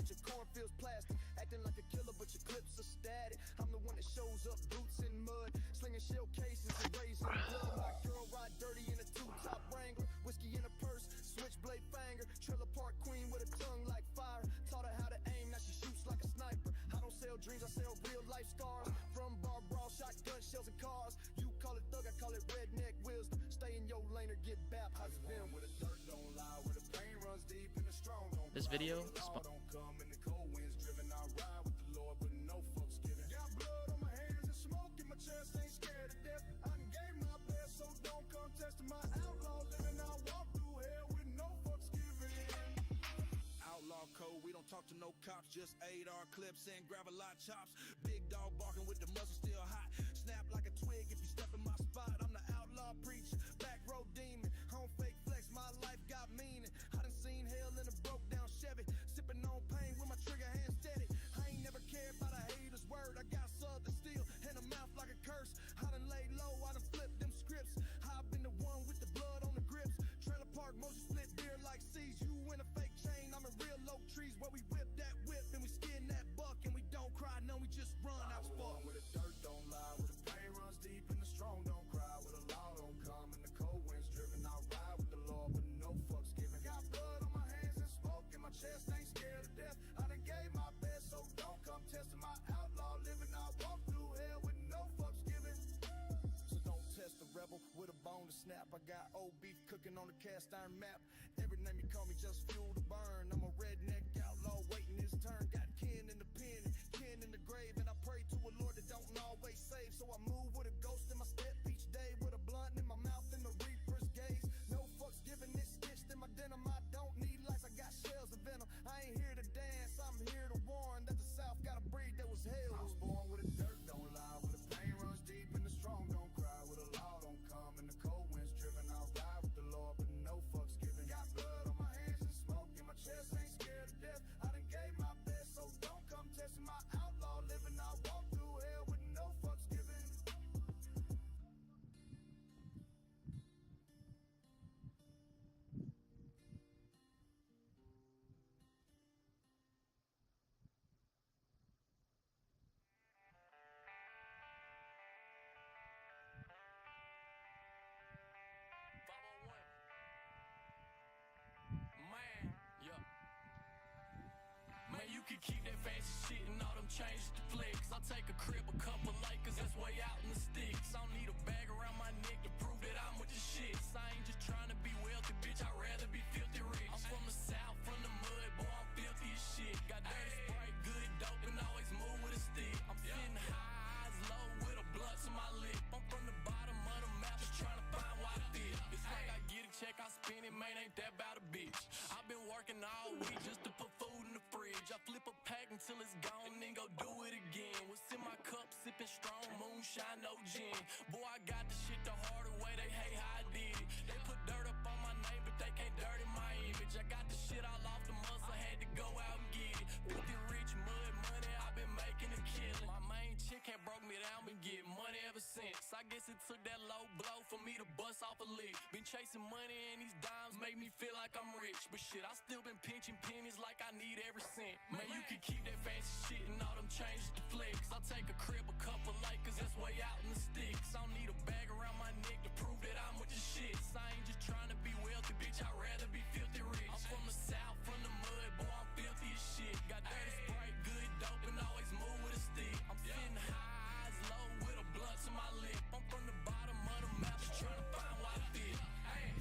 but your cornfield's plastic. Acting like a killer, but your clips are static. I'm the one that shows up, boots in mud, slinging shell cases and raising blood. My girl ride dirty in a two-top Wrangler, whiskey in a purse, switchblade fanger, trailer park queen with a tongue like fire. Taught her how to aim, now she shoots like a sniper. I don't sell dreams, I sell real life scars. From bar brawl, shotgun shells and cars. You call it thug, I call it redneck wisdom. Stay in your lane or get baptized. With a dirt don't lie, with a pain runs deep and the strong don't. This video don't come in the cold winds driven. I ride with the Lord, but no fucks given. Got blood on my hands and smoke in my chest, ain't scared to death. I done gave my best, so don't come testing my outlaw living. I walk through hell with no fucks given. Outlaw code, we don't talk to no cops, just 8R clips and grab a lot chops. Big dog barking with the muzzle still hot. Snap like a twig if you step in my spot. I'm the outlaw preacher, back road demon. Home fake flex, my life got meaning. I done seen hell in a broke down Chevy, sipping on pain with my trigger hand steady. I ain't never cared about a hater's word. I got southern steel and a mouth like a curse. I done laid low, I done flipped them scripts. I've been the one with the blood on the grips. Trailer park motion split beer like seas. You in a fake chain, I'm in real low trees where we whip that whip and we skin that buck and we don't cry, no, we just run out spot. With the dirt don't lie, with the pain runs deep and the strong don't cry. With a law don't come and the cold winds driven. I ride with the Lord, but no fucks given. Got blood on my hands and smoke in my chest, ain't scared to death. I done gave my best, so don't come testing my outlaw living. I walk through hell with no fucks given. So don't test the rebel with a bone to snap. I got old beef cooking on the cast iron map. Every name you call me just fuel to burn. I'm a redneck outlaw waiting his turn. Got kin in the pen, kin in the grave, and I pray to a Lord that don't always save. So I move with a ghost in my step each day, with a blunt in my mouth and the reaper's gaze. No fucks given, this stitched in my denim. I don't need lights, I got shells of venom. I ain't here to dance, I'm here to warn that the South got a breed that was hell. I was born with a dirt don't lie, with a pain runs deep and the strong don't cry. With a law don't come and the cold winds driven. I ride with the Lord, but no fucks given. Got blood on my hands and smoke in my chest, ain't scared to death. I done gave my best, so don't come testing my outlaw living. I walk through hell with no fucks given. Man, you can keep that fancy shit and all them changes to flex. I'll take a crib, a couple acres, that's way out in the sticks. I don't need a bag around my neck to prove that I'm with the shits. I ain't just trying to be wealthy, bitch, I'd rather be filthy rich. I'm from the South, from the mud, boy, I'm filthy as shit. Got dirty Sprite, good dope, and always move with a stick. I'm feeling high, eyes low, with a blunt to my lip. I'm from the bottom of the map, just trying to find why I fit. It's like I get a check, I spend it, man, ain't that about a bitch. I've been working all week just to put food in the fridge. I flip a pack until it's gone, then go do it again. What's in my cup, sipping strong, moonshine, no gin. Boy, I got the shit the harder way, they hate how I did it. They put dirt up on my name, but they can't dirty my image. I got the shit all off the muscle, had to go out and get it. Filthy rich, mud money, I've been making a killing. My main chick had broke me down, been getting money ever since. I guess it took that low blow for me to bust off a lick. Been chasing money and these dimes make me feel like I'm rich. But shit, I still been pinching pennies like I need every cent. Man, you can keep that fancy shit and all them changes to flex. I'll take a crib, a couple acres, that's way out in the sticks. I don't need a bag around my neck to prove that I'm with the shits. I ain't just trying to be wealthy, bitch, I'd rather be filthy rich. I'm from the South, from the mud, boy, I'm filthy as shit. Got dirty Sprite, good dope, and always move with a stick. I'm feeling high, eyes low, with a blunt to my lip. I'm from the bottom of the map, just trying to find why I fit.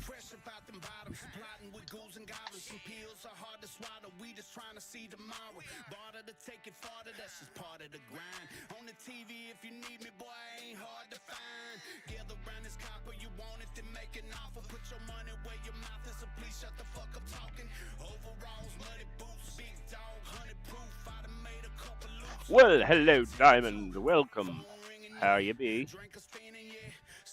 Fresh about them bottoms, plotting with ghouls and goblins. Some pills are hard to swallow, we just trying to see tomorrow. Barter to take it farther, that's just part of the grind. On the TV, if you need me, boy, I ain't hard to find. Gather around this copper, you want it, then make an offer. Put your money where your mouth is, so please shut the fuck up talking. Overalls, muddy boots, big dog, 100 proof. I done made a couple loops. Well, hello, Diamond. Welcome. How you be?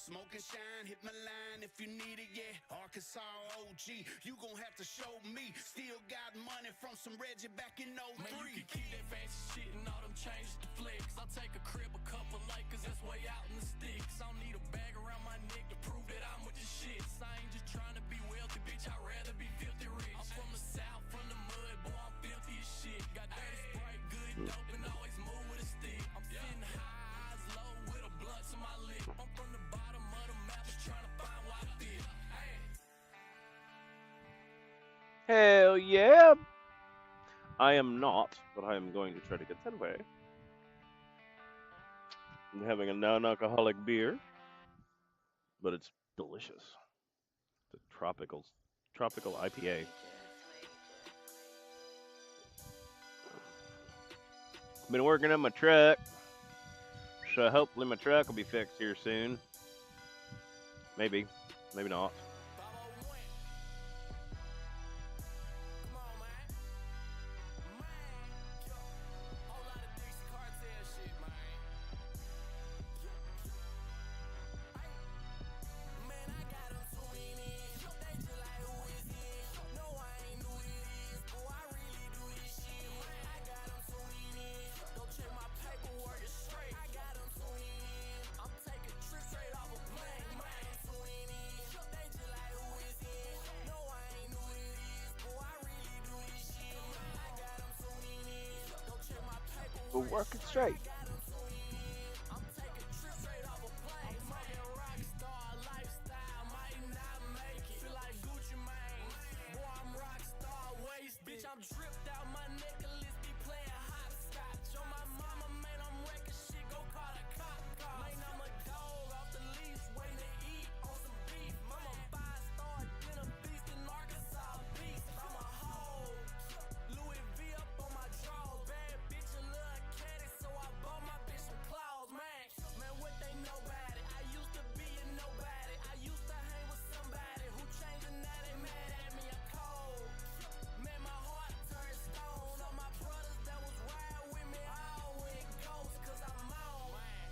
Smoke and shine, hit my line if you need it, yeah. Arkansas OG, you gon' have to show me. Still got money from some Reggie back in 03. Man, you can keep that fancy shit and all them changes to flex. I'll take a crib, a couple acres, that's way out in the sticks. I don't need a bag around my neck to prove that I'm with the shits. I ain't just trying to be wealthy, bitch, I'd rather be filthy rich. I'm from the South, from the mud, boy, I'm filthy as shit. Got Hell yeah! I am not, but I am going to try to get that way. I'm having a non-alcoholic beer, but it's delicious. It's a tropical IPA. Been working on my truck, so hopefully my truck will be fixed here soon. Maybe, maybe not. We're working straight. I'm dripped out my necklace, be playing hopscotch. On my mama, man, I'm wrecking shit, go call the cop. Man, I'm a dog off the leash, waiting to eat on some beef. I'm a 5-star dinner beast in Arkansas beast. I'm a hoe, Louis V up on my drawers. Bad bitch, a little caddy, so I bought my bitch some claws. Man, what they know about it? I used to be a nobody. I used to hang with somebody who changed and now they mad at me. I'm cold. Man, my heart turned stone. All my brothers that was riding with me all went ghost, cause I'm on. Man,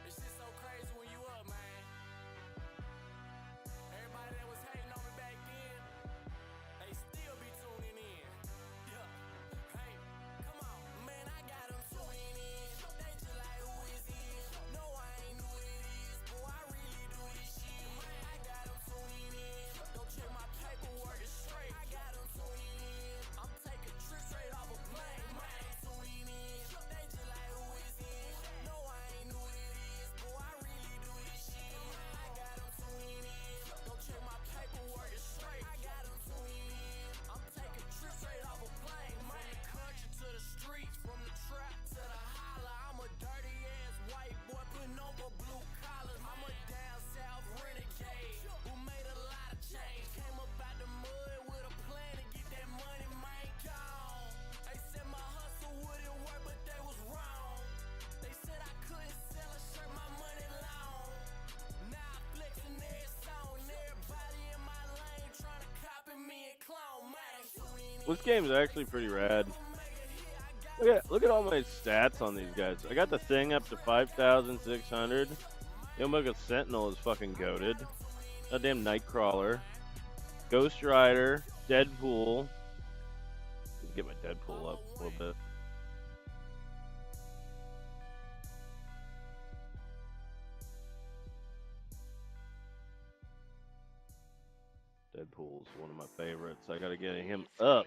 this shit so crazy when you up, man. Everybody that was hating on me back then, they still be tuning in. Yeah, hey, come on. Man, I got them tuning in. They just like, who is he? No, I ain't who it is. Boy, I really do this shit. Man, I got them tuning in. Don't check my paperwork, it's straight. I got them tuning in. I'm taking trips straight off a plane. Man, tuning in. They just like, who is he? No, I ain't who it is. Boy, I really do this shit. Man, I got them tuning in. Don't check my paperwork, it's straight. I got them tuning in. I'm taking trips straight off a plane. Man, country to the streets, from the trap to the holler. I'm a dirty ass white boy putting over blue collars. I'm a down south renegade who made a lot of change. Came up out the mud with a plan to get that money, man, gone. They said my hustle wouldn't work, but they was wrong. They said I couldn't sell a shirt, my money long. Now I flexing every song, everybody in my lane trying to copy me and clone, man. This game is actually pretty rad. Look at all my stats on these guys. I got the thing up to 5,600. The Omega Sentinel is fucking goated. Goddamn Nightcrawler. Ghost Rider. Deadpool. Let's get my Deadpool up a little bit. Deadpool's one of my favorites. I gotta get him up.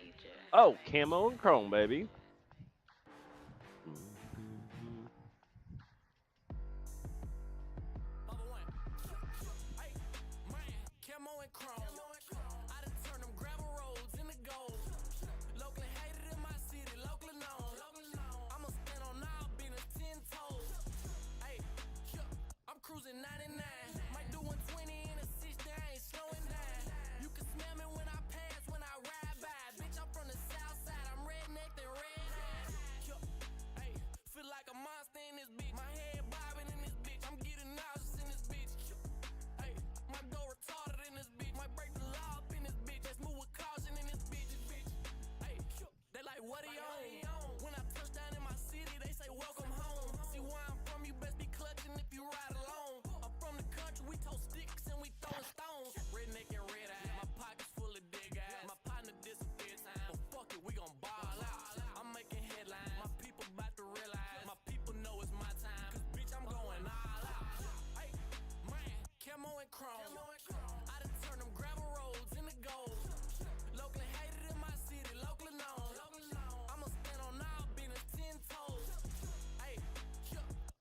Oh, camo and chrome, baby. Camo and chrome. I done turned them gravel roads into gold. Locally hated in my city, locally known. I'ma stand on all business 10 toes. Hey, I'm cruising 99. Might do 120 in a 60, I ain't slowing down. You can smell me when I pass, when I ride by. Bitch, I'm from the south side, I'm redneck and red eyes. Hey, feel like a monster in this bitch. My head bobbing in this bitch. I'm getting nauseous in this bitch. Hey, my go retarded in this bitch. Might break the law up in this bitch. Let's move with caution in this bitch. Hey, they like, what he on? When I touch down in my city, they say, welcome home. See where I'm from, you best be clutching if you ride alone. I'm from the country, we tow sticks and we throwing stones. Redneck and red eye, my pockets full of dig eyes. My partner disappeared time, but fuck it, we gon' ball out. I'm making headlines, my people about to realize. My people know it's my time, cause bitch, I'm going all out. Hey, man, camo and chrome. I done turned them gravel roads into gold. Locally hated in my city, locally known. I'ma stand on all business 10 toes. Hey,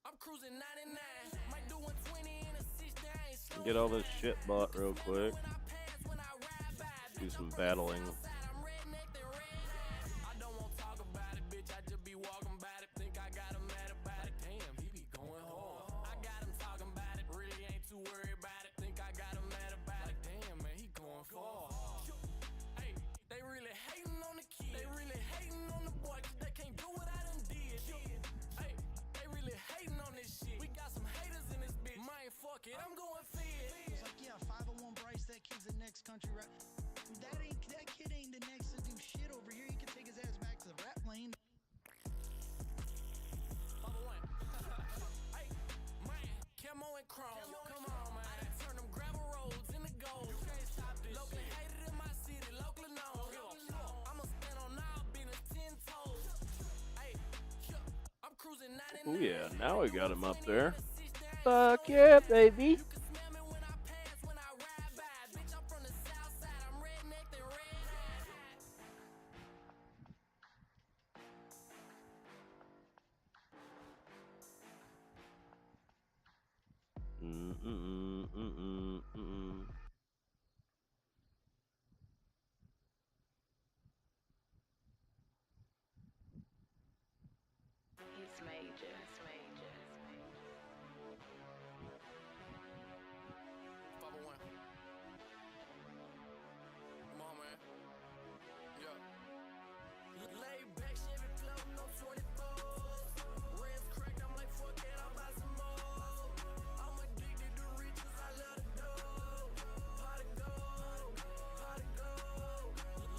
I'm cruising 99. Might do 120 in a 60, I ain't slowing Get all this shit bought real quick. when I pass, when I ride by. Do some battling. I don't want to talk about it, bitch. I just be walking about it. Think I got him mad about it. Damn, he be going hard. I got him talking about it. Really ain't too worried about it. Think I got him mad about it. Damn, man, he going far. Hey, they really hating on the kid. They really hating on the boy, 'cause they can't do what I done did. Hey, they really hating on this shit. We got some haters in this bitch. Man, fuck it, I'm going fed. It's like, yeah, 501 Bryce, that kid's the next country rap. That kid ain't the next to do shit over here. He can take his ass back to the rap lane. Hey, man, Camo and Chrome. Come on, man. I turn them gravel roads into gold. You can't stop this. Local hated in my city, locally known. I'ma stand on all business 10 toes. Hey, I'm cruising 99. Oh yeah, now we got him up there. Fuck yeah, baby. You can smell me when I pass, when I ride by. Bitch, I'm from the south side. I'm redneck and red. It's major. It's major. 501. Come on, man. Yeah. Lay back, Chevy floating on 24s. Rims cracked, I'm like, fuck it, I'll buy some more. I'm addicted to riches, I love the dough. Pot of gold, pot of gold.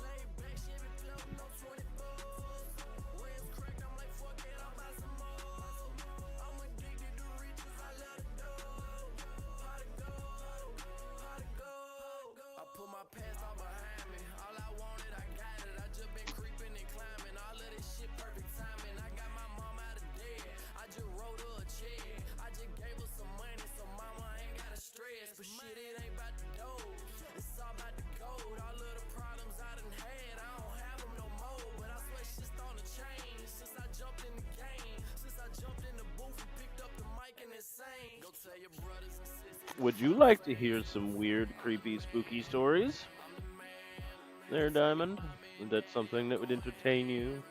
Lay back, Chevy floating on 24s. Rims cracked, I'm like, fuck it, I'll buy some more. I'm addicted to riches, I love the dough. Pot of gold, pot of gold. I put my past all behind me. All I wanted, I got it. I just been creeping and climbing. All of this shit perfect timing. I got my mom out of debt. I just wrote her a check. I just gave her some money, so mama ain't gotta stress. But shit, it ain't about the dough. It's all about the gold. All of the problems I done had, I don't have them no more. But I swear shit's on the change since I jumped in the game. Since I jumped in the booth and picked up the mic and it sang. Go tell your brothers and sisters. Would you like to hear some weird, creepy, spooky stories? There, Diamond. Is that something that would entertain you?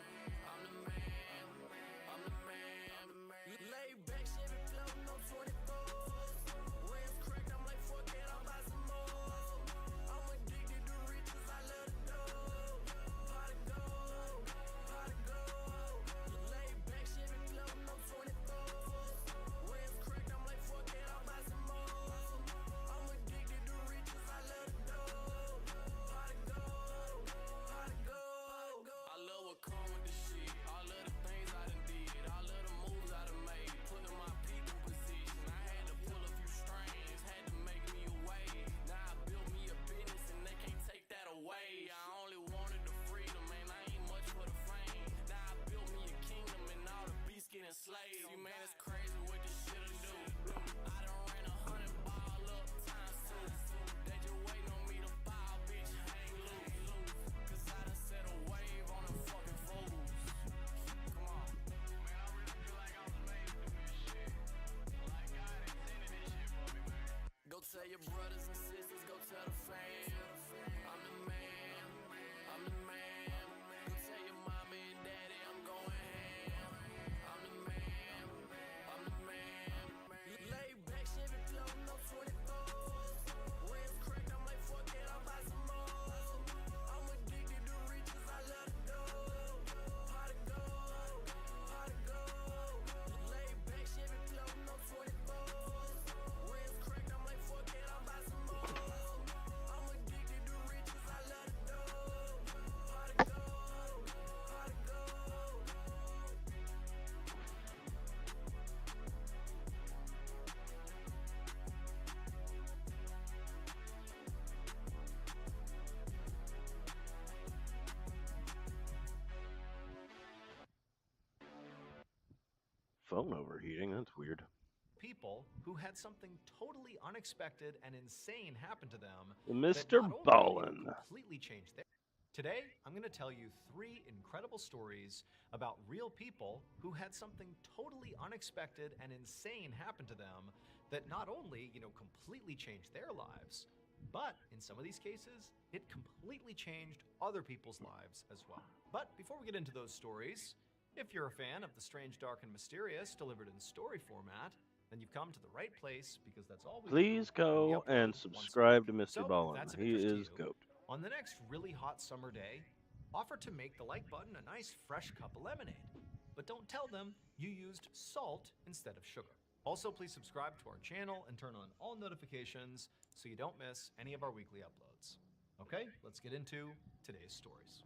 Lay back, Chevy floating on 24s. Rims cracked, I'm like, fuck it, I'll buy some more. I'm addicted to riches, I love the dough. Pot of gold, pot of gold. Lay back, Chevy floating on 24s. Rims cracked, I'm like, fuck it, I'll buy some more. I'm addicted to riches, I love the dough. Pot of gold, pot of gold. I love what come with the shit. All of the things I done did, all of the moves I done made, putting my peak in position. I had to pull a few strings, had to make me a way. Now I built me a business and they can't take that away. I only wanted the freedom, man, I ain't much for the fame. Now I built me a kingdom and all the beasts getting slayed. See, man, it's crazy what this shit will do. I done ran 100 ball up times two. They just waiting on me to fall, bitch, hang loose. Cause I done set a wave on them fucking fools. Come on. Man, I really feel like I was made to do this shit. Like God intended this shit for me, man. Go tell your brothers and sisters, go tell the fam. I'm the man, I'm the man. Go tell your mommy and daddy I'm going ham. I'm the man, I'm the man. Lay back, Chevy floating on 24s. Rims cracked, I'm like, fuck it, I'll buy some more. I'm addicted to riches, I love the dough. Pot of gold, pot of gold. Lay back, Chevy floating on 24s. Rims cracked, I'm like, fuck it, I'll buy some more. I'm addicted to riches, I love the dough. Pot of gold, pot of gold. Phone overheating? That's weird. People who had something totally unexpected and insane happen to them. Mr. that not only, Ballin. completely changed their. Today, I'm going to tell you 3 incredible stories about real people who had something totally unexpected and insane happen to them that not only, completely changed their lives, But in some of these cases, it completely changed other people's lives as well. But before we get into those stories, if you're a fan of the strange, dark, and mysterious delivered in story format, then you've come to the right place because that's all we Please do, and we go upload and once a subscribe to week. Mr. So, if Ballin. that's of He interest to is you, goat. on the next really hot summer day, offer to make the like button a nice fresh cup of lemonade. But don't tell them you used salt instead of sugar. Also, please subscribe to our channel and turn on all notifications so you don't miss any of our weekly uploads. Okay, let's get into today's stories.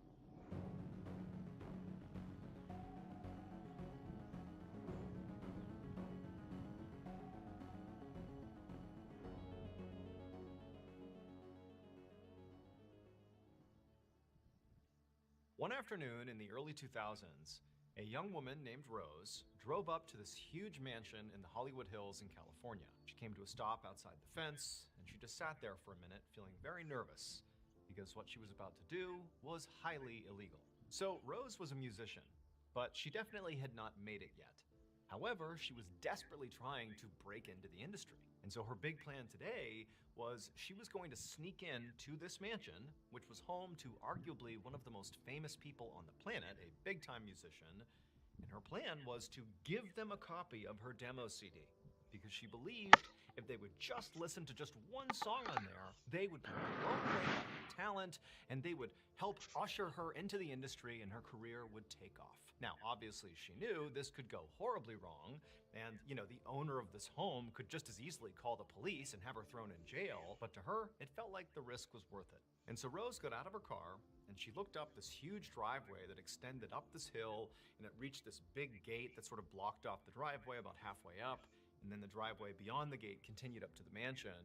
One afternoon in the early 2000s, a young woman named Rose drove up to this huge mansion in the Hollywood Hills in California. She came to a stop outside the fence, and she just sat there for a minute, feeling very nervous, because what she was about to do was highly illegal. So Rose was a musician, but she definitely had not made it yet. However, she was desperately trying to break into the industry. And so her big plan today was she was going to sneak in to this mansion, which was home to arguably one of the most famous people on the planet, a big-time musician. And her plan was to give them a copy of her demo CD, because she believed if they would just listen to just one song on there, they would be blown away by her talent, and they would help usher her into the industry, and her career would take off. Now, obviously, she knew this could go horribly wrong, and, the owner of this home could just as easily call the police and have her thrown in jail, but to her, it felt like the risk was worth it. And so Rose got out of her car, and she looked up this huge driveway that extended up this hill, and it reached this big gate that sort of blocked off the driveway about halfway up, and then the driveway beyond the gate continued up to the mansion.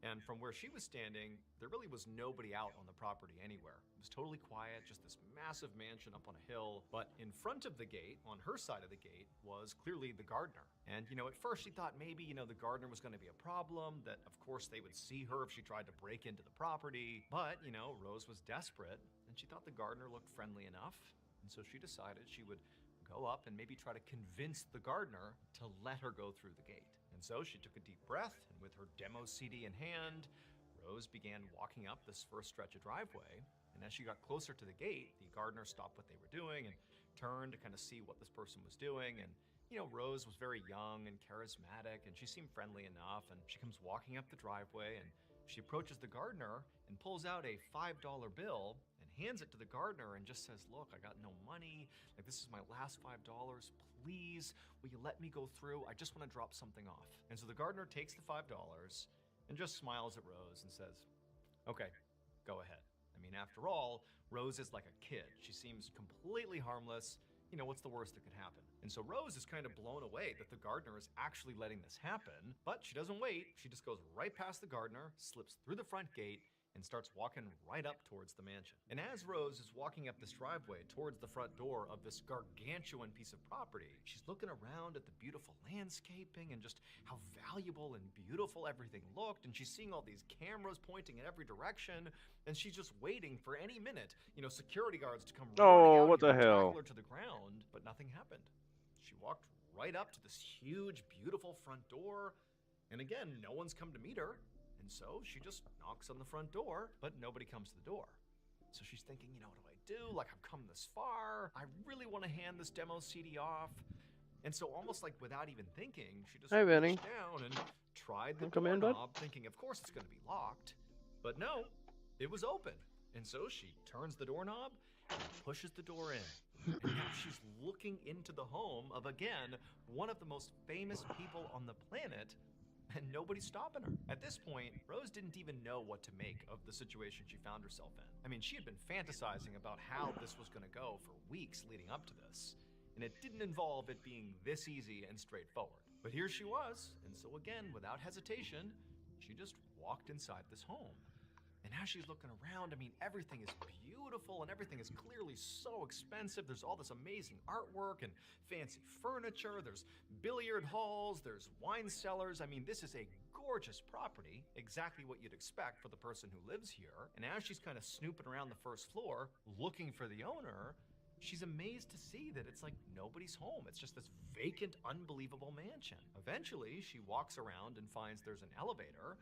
And from where she was standing, there really was nobody out on the property anywhere. It was totally quiet, just this massive mansion up on a hill. But in front of the gate, on her side of the gate, was clearly the gardener. And, at first she thought maybe, the gardener was going to be a problem, that of course they would see her if she tried to break into the property. But, Rose was desperate, and she thought the gardener looked friendly enough. And so she decided she would go up and maybe try to convince the gardener to let her go through the gate. And so she took a deep breath, and with her demo CD in hand, Rose began walking up this first stretch of driveway. And as she got closer to the gate, the gardener stopped what they were doing and turned to kind of see what this person was doing. And, Rose was very young and charismatic, and she seemed friendly enough. And she comes walking up the driveway, and she approaches the gardener and pulls out a $5 bill and hands it to the gardener and just says, "Look, I got no money. Like, this is my last $5. Please, will you let me go through? I just want to drop something off." And so the gardener takes the $5 and just smiles at Rose and says, "Okay, go ahead." I mean, after all, Rose is like a kid. She seems completely harmless. What's the worst that could happen? And so Rose is kind of blown away that the gardener is actually letting this happen, but she doesn't wait. She just goes right past the gardener, slips through the front gate, and starts walking right up towards the mansion. And as Rose is walking up this driveway towards the front door of this gargantuan piece of property, she's looking around at the beautiful landscaping and just how valuable and beautiful everything looked. And she's seeing all these cameras pointing in every direction, and she's just waiting for any minute, security guards to come running out what the and hell? tackle her to the ground, but nothing happened. She walked right up to this huge, beautiful front door, and again, no one's come to meet her. And so she just knocks on the front door, but nobody comes to the door. So she's thinking, what do I do? Like, I've come this far. I really want to hand this demo CD off. And so almost like without even thinking, she just Hey, Vinny. reached down and tried the Wanna come in, bud? doorknob, thinking, of course it's going to be locked. But no, it was open. And so she turns the doorknob and pushes the door in. And now she's looking into the home of, again, one of the most famous people on the planet, and nobody's stopping her. At this point, Rose didn't even know what to make of the situation she found herself in. I mean, she had been fantasizing about how this was going to go for weeks leading up to this, and it didn't involve it being this easy and straightforward. But here she was, and so again, without hesitation, she just walked inside this home. And as she's looking around, I mean, everything is beautiful and everything is clearly so expensive. There's all this amazing artwork and fancy furniture. There's billiard halls, there's wine cellars. I mean, this is a gorgeous property, exactly what you'd expect for the person who lives here. And as she's kind of snooping around the first floor, looking for the owner, she's amazed to see that it's like nobody's home. It's just this vacant, unbelievable mansion. Eventually, she walks around and finds there's an elevator.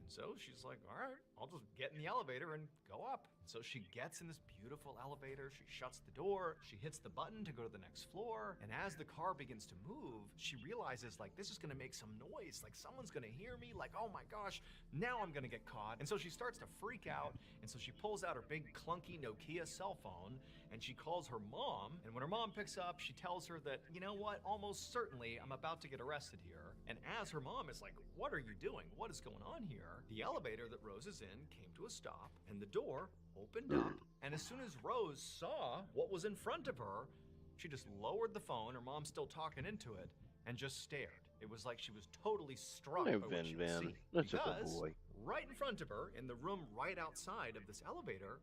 And so she's like, all right, I'll just get in the elevator and go up. So she gets in this beautiful elevator, she shuts the door, she hits the button to go to the next floor, and as the car begins to move, she realizes, like, this is gonna make some noise, like someone's gonna hear me, like, oh my gosh, now I'm gonna get caught. And so she starts to freak out, and so she pulls out her big clunky Nokia cell phone, and she calls her mom, and when her mom picks up, she tells her that, you know what, almost certainly I'm about to get arrested here. And as her mom is like, what are you doing? What is going on here? The elevator that Rose is in came to a stop, and the door opened up, and as soon as Rose saw what was in front of her, she just lowered the phone, her mom still talking into it, and just stared. It was like she was totally struck by what she was seeing. That's a good Because boy. right in front of her, in the room right outside of this elevator,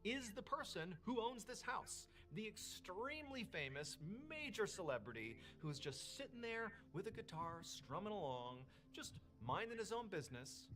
is the person who owns this house. The extremely famous major celebrity who's just sitting there with a guitar, strumming along, just minding his own business.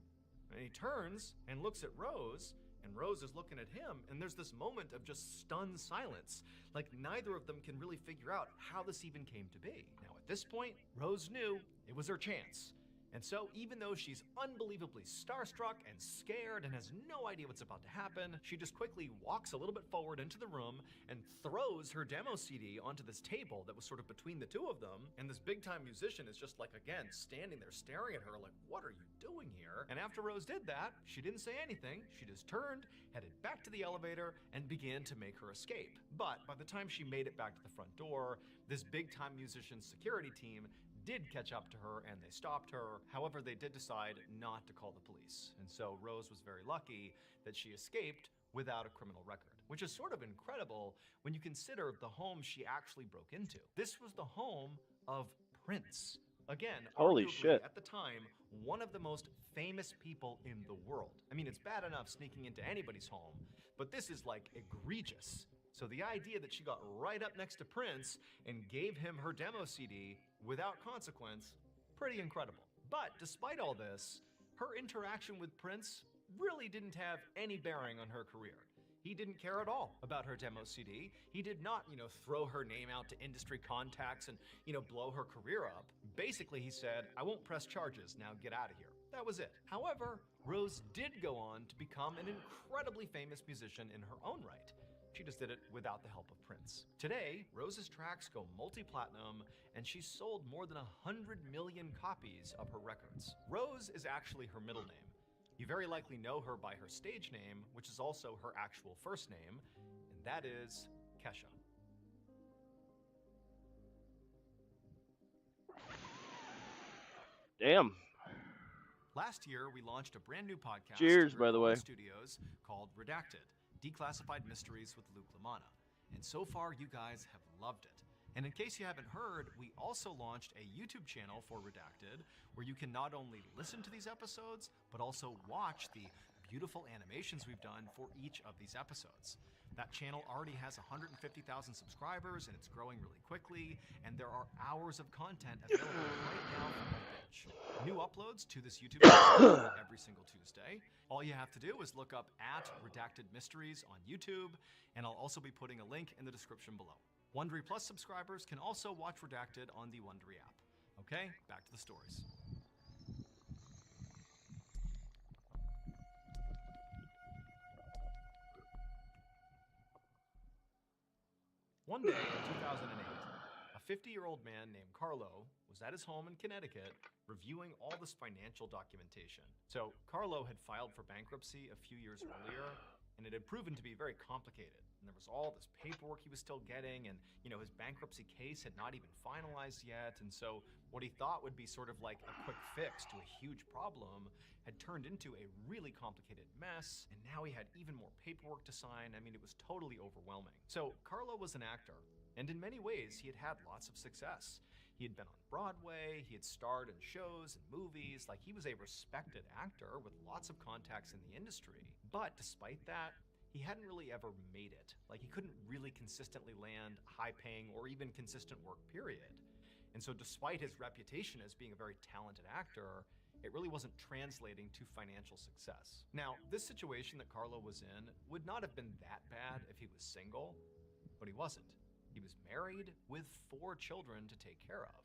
And he turns and looks at Rose, and Rose is looking at him, and there's this moment of just stunned silence. Like neither of them can really figure out how this even came to be. Now at this point, Rose knew it was her chance. And so even though she's unbelievably starstruck and scared and has no idea what's about to happen, she just quickly walks a little bit forward into the room and throws her demo CD onto this table that was sort of between the two of them. And this big time musician is just like, again, standing there staring at her like, what are you doing here? And after Rose did that, she didn't say anything. She just turned, headed back to the elevator, and began to make her escape. But by the time she made it back to the front door, this big time musician security team did catch up to her and they stopped her. However, they did decide not to call the police. And so Rose was very lucky that she escaped without a criminal record, which is sort of incredible when you consider the home she actually broke into. This was the home of Prince. Again, Holy arguably, shit. at the time, one of the most famous people in the world. I mean, it's bad enough sneaking into anybody's home, but this is like egregious. So the idea that she got right up next to Prince and gave him her demo CD without consequence, pretty incredible. But despite all this, her interaction with Prince really didn't have any bearing on her career. He didn't care at all about her demo CD. He did not, throw her name out to industry contacts and, blow her career up. Basically, he said, I won't press charges, now get out of here. That was it. However, Rose did go on to become an incredibly famous musician in her own right. She just did it without the help of Prince. Today, Rose's tracks go multi-platinum, and she's sold more than 100 million copies of her records. Rose is actually her middle name. You very likely know her by her stage name, which is also her actual first name, and that is Kesha. Damn. Last year, we launched a brand new podcast. Cheers, here by at the ROUDY way. Studios called Redacted: Declassified Mysteries with Luke LaManna. And so far, you guys have loved it. And in case you haven't heard, we also launched a YouTube channel for Redacted, where you can not only listen to these episodes, but also watch the beautiful animations we've done for each of these episodes. That channel already has 150,000 subscribers, and it's growing really quickly, and there are hours of content available right now for my bitch. New uploads to this YouTube channel every single Tuesday. All you have to do is look up @Redacted Mysteries on YouTube, and I'll also be putting a link in the description below. Wondery Plus subscribers can also watch Redacted on the Wondery app. Okay, back to the stories. One day in 2008, a 50-year-old man named Carlo was at his home in Connecticut reviewing all this financial documentation. So Carlo had filed for bankruptcy a few years earlier, and it had proven to be very complicated. And there was all this paperwork he was still getting, and his bankruptcy case had not even finalized yet. And so what he thought would be sort of like a quick fix to a huge problem had turned into a really complicated mess, and now he had even more paperwork to sign. I mean, it was totally overwhelming. So Carlo was an actor, and in many ways he had had lots of success. He had been on Broadway, he had starred in shows and movies, like he was a respected actor with lots of contacts in the industry. But despite that, he hadn't really ever made it. Like he couldn't really consistently land high-paying or even consistent work, period. And so despite his reputation as being a very talented actor, it really wasn't translating to financial success. Now, this situation that Carlo was in would not have been that bad if he was single, but he wasn't. He was married with 4 children to take care of.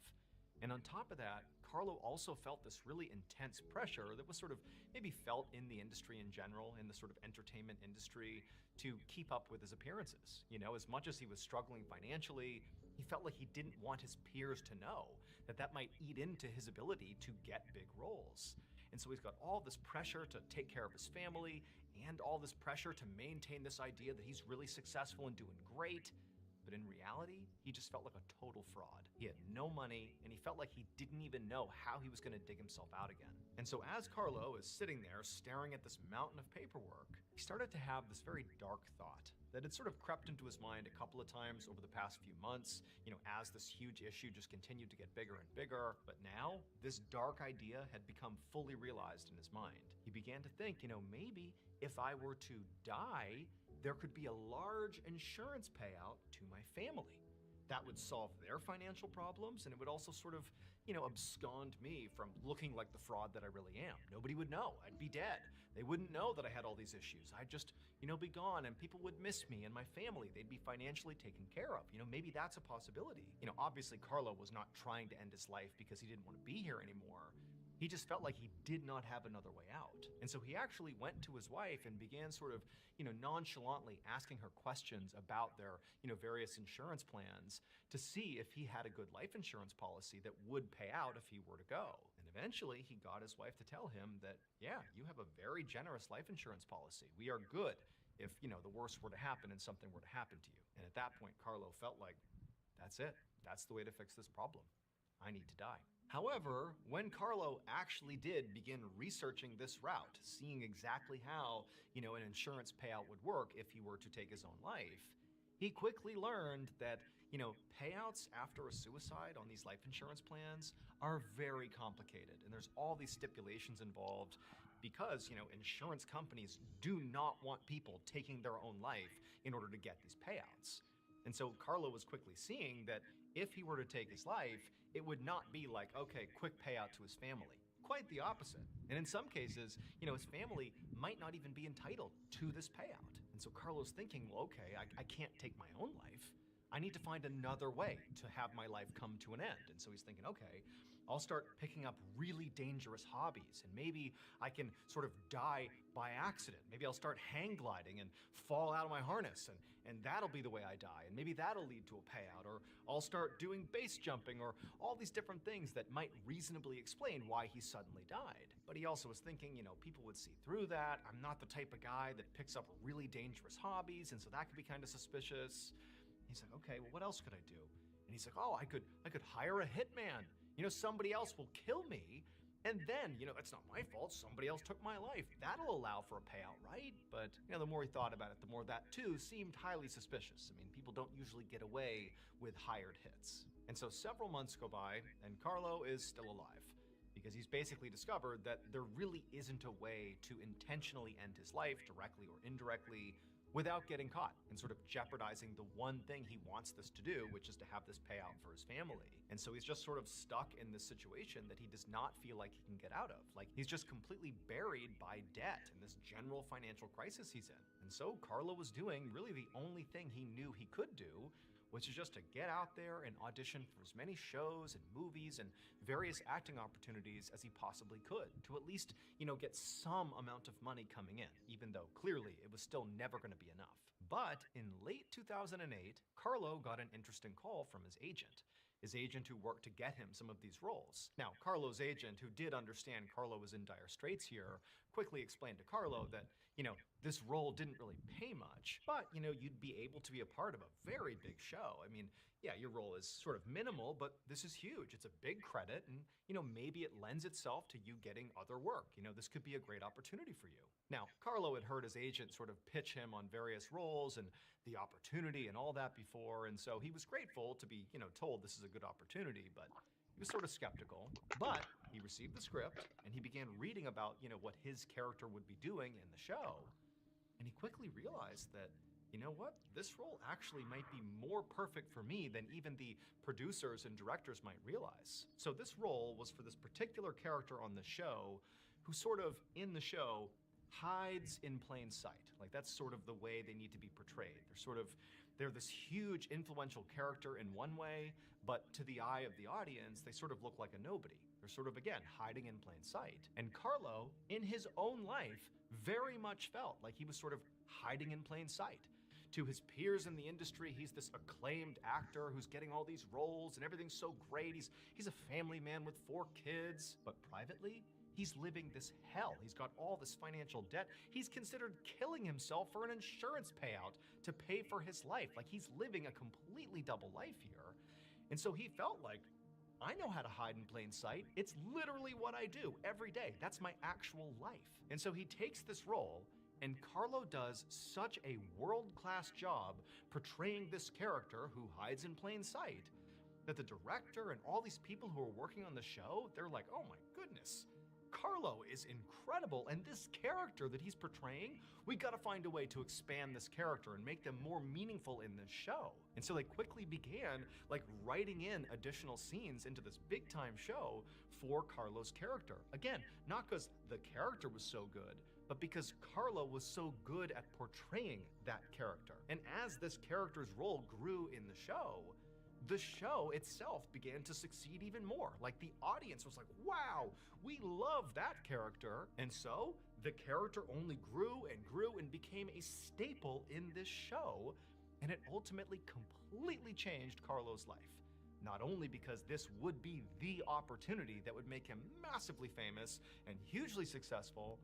And on top of that, Carlo also felt this really intense pressure that was sort of maybe felt in the industry in general, in the sort of entertainment industry, to keep up with his appearances. You know, as much as he was struggling financially, he felt like he didn't want his peers to know that that might eat into his ability to get big roles. And so he's got all this pressure to take care of his family and all this pressure to maintain this idea that he's really successful and doing great. But in reality, he just felt like a total fraud. He had no money, and he felt like he didn't even know how he was going to dig himself out again. And so as Carlo is sitting there staring at this mountain of paperwork, he started to have this very dark thought that had sort of crept into his mind a couple of times over the past few months, you know, as this huge issue just continued to get bigger and bigger. But now, this dark idea had become fully realized in his mind. He began to think, you know, maybe if I were to die, there could be a large insurance payout to my family. That would solve their financial problems, and it would also sort of, you know, abscond me from looking like the fraud that I really am. Nobody would know. I'd be dead. They wouldn't know that I had all these issues. I'd just, you know, be gone, and people would miss me and my family. They'd be financially taken care of. You know, maybe that's a possibility. You know, obviously Carlo was not trying to end his life because he didn't want to be here anymore. He just felt like he did not have another way out. And so he actually went to his wife and began sort of, you know, nonchalantly asking her questions about their, you know, various insurance plans to see if he had a good life insurance policy that would pay out if he were to go. And eventually he got his wife to tell him that, yeah, you have a very generous life insurance policy. We are good if, you know, the worst were to happen and something were to happen to you. And at that point, Carlo felt like, that's it. That's the way to fix this problem. I need to die. However, when Carlo actually did begin researching this route, seeing exactly how, you know, an insurance payout would work if he were to take his own life, he quickly learned that, you know, payouts after a suicide on these life insurance plans are very complicated. And there's all these stipulations involved because, you know, insurance companies do not want people taking their own life in order to get these payouts. And so Carlo was quickly seeing that if he were to take his life, it would not be like, okay, quick payout to his family. Quite the opposite. And in some cases, you know, his family might not even be entitled to this payout. And so Carlo's thinking, well, okay, I can't take my own life. I need to find another way to have my life come to an end. And so he's thinking, okay, I'll start picking up really dangerous hobbies, and maybe I can sort of die by accident. Maybe I'll start hang gliding and fall out of my harness, and that'll be the way I die, and maybe that'll lead to a payout. Or I'll start doing base jumping, or all these different things that might reasonably explain why he suddenly died. But he also was thinking, you know, people would see through that. I'm not the type of guy that picks up really dangerous hobbies, and so that could be kind of suspicious. He's like, okay, well, what else could I do? And he's like, oh, I could hire a hitman. You know, somebody else will kill me, and then, you know, it's not my fault. Somebody else took my life. That'll allow for a payout, right? But, you know, the more he thought about it, the more that, too, seemed highly suspicious. I mean, people don't usually get away with hired hits. And so several months go by, and Carlo is still alive, because he's basically discovered that there really isn't a way to intentionally end his life, directly or indirectly, without getting caught and sort of jeopardizing the one thing he wants this to do, which is to have this payout for his family. And so he's just sort of stuck in this situation that he does not feel like he can get out of. Like, he's just completely buried by debt and this general financial crisis he's in. And so Carlo was doing really the only thing he knew he could do, which is just to get out there and audition for as many shows and movies and various acting opportunities as he possibly could to at least, you know, get some amount of money coming in, even though clearly it was still never going to be enough. But in late 2008, Carlo got an interesting call from his agent who worked to get him some of these roles. Now, Carlo's agent, who did understand Carlo was in dire straits here, quickly explained to Carlo that, you know, this role didn't really pay much, but, you know, you'd be able to be a part of a very big show. I mean, yeah, your role is sort of minimal, but this is huge. It's a big credit, and, you know, maybe it lends itself to you getting other work. You know, this could be a great opportunity for you. Now, Carlo had heard his agent sort of pitch him on various roles and the opportunity and all that before, and so he was grateful to be, you know, told this is a good opportunity, but he was sort of skeptical. But he received the script, and he began reading about, you know, what his character would be doing in the show. And he quickly realized that, you know what, this role actually might be more perfect for me than even the producers and directors might realize. So this role was for this particular character on the show who sort of, in the show, hides in plain sight. Like, that's sort of the way they need to be portrayed. They're sort of, They're this huge influential character in one way, but to the eye of the audience, they sort of look like a nobody. They're sort of, again, hiding in plain sight. And Carlo, in his own life, very much felt like he was sort of hiding in plain sight. To his peers in the industry, he's this acclaimed actor who's getting all these roles and everything's so great. He's a family man with 4 kids. But privately, he's living this hell. He's got all this financial debt. He's considered killing himself for an insurance payout to pay for his life. Like, he's living a completely double life here. And so he felt like, I know how to hide in plain sight. It's literally what I do every day. That's my actual life. And so he takes this role, and Carlo does such a world-class job portraying this character who hides in plain sight that the director and all these people who are working on the show, they're like, oh my goodness, Carlo is incredible, and this character that he's portraying, we gotta find a way to expand this character and make them more meaningful in this show. And so they quickly began like writing in additional scenes into this big time show for Carlo's character. Again, not because the character was so good, but because Carlo was so good at portraying that character. And as this character's role grew in the show itself began to succeed even more. Like, the audience was like, wow, we love that character. And so the character only grew and became a staple in this show. And it ultimately completely changed Carlo's life. Not only because this would be the opportunity that would make him massively famous and hugely successful,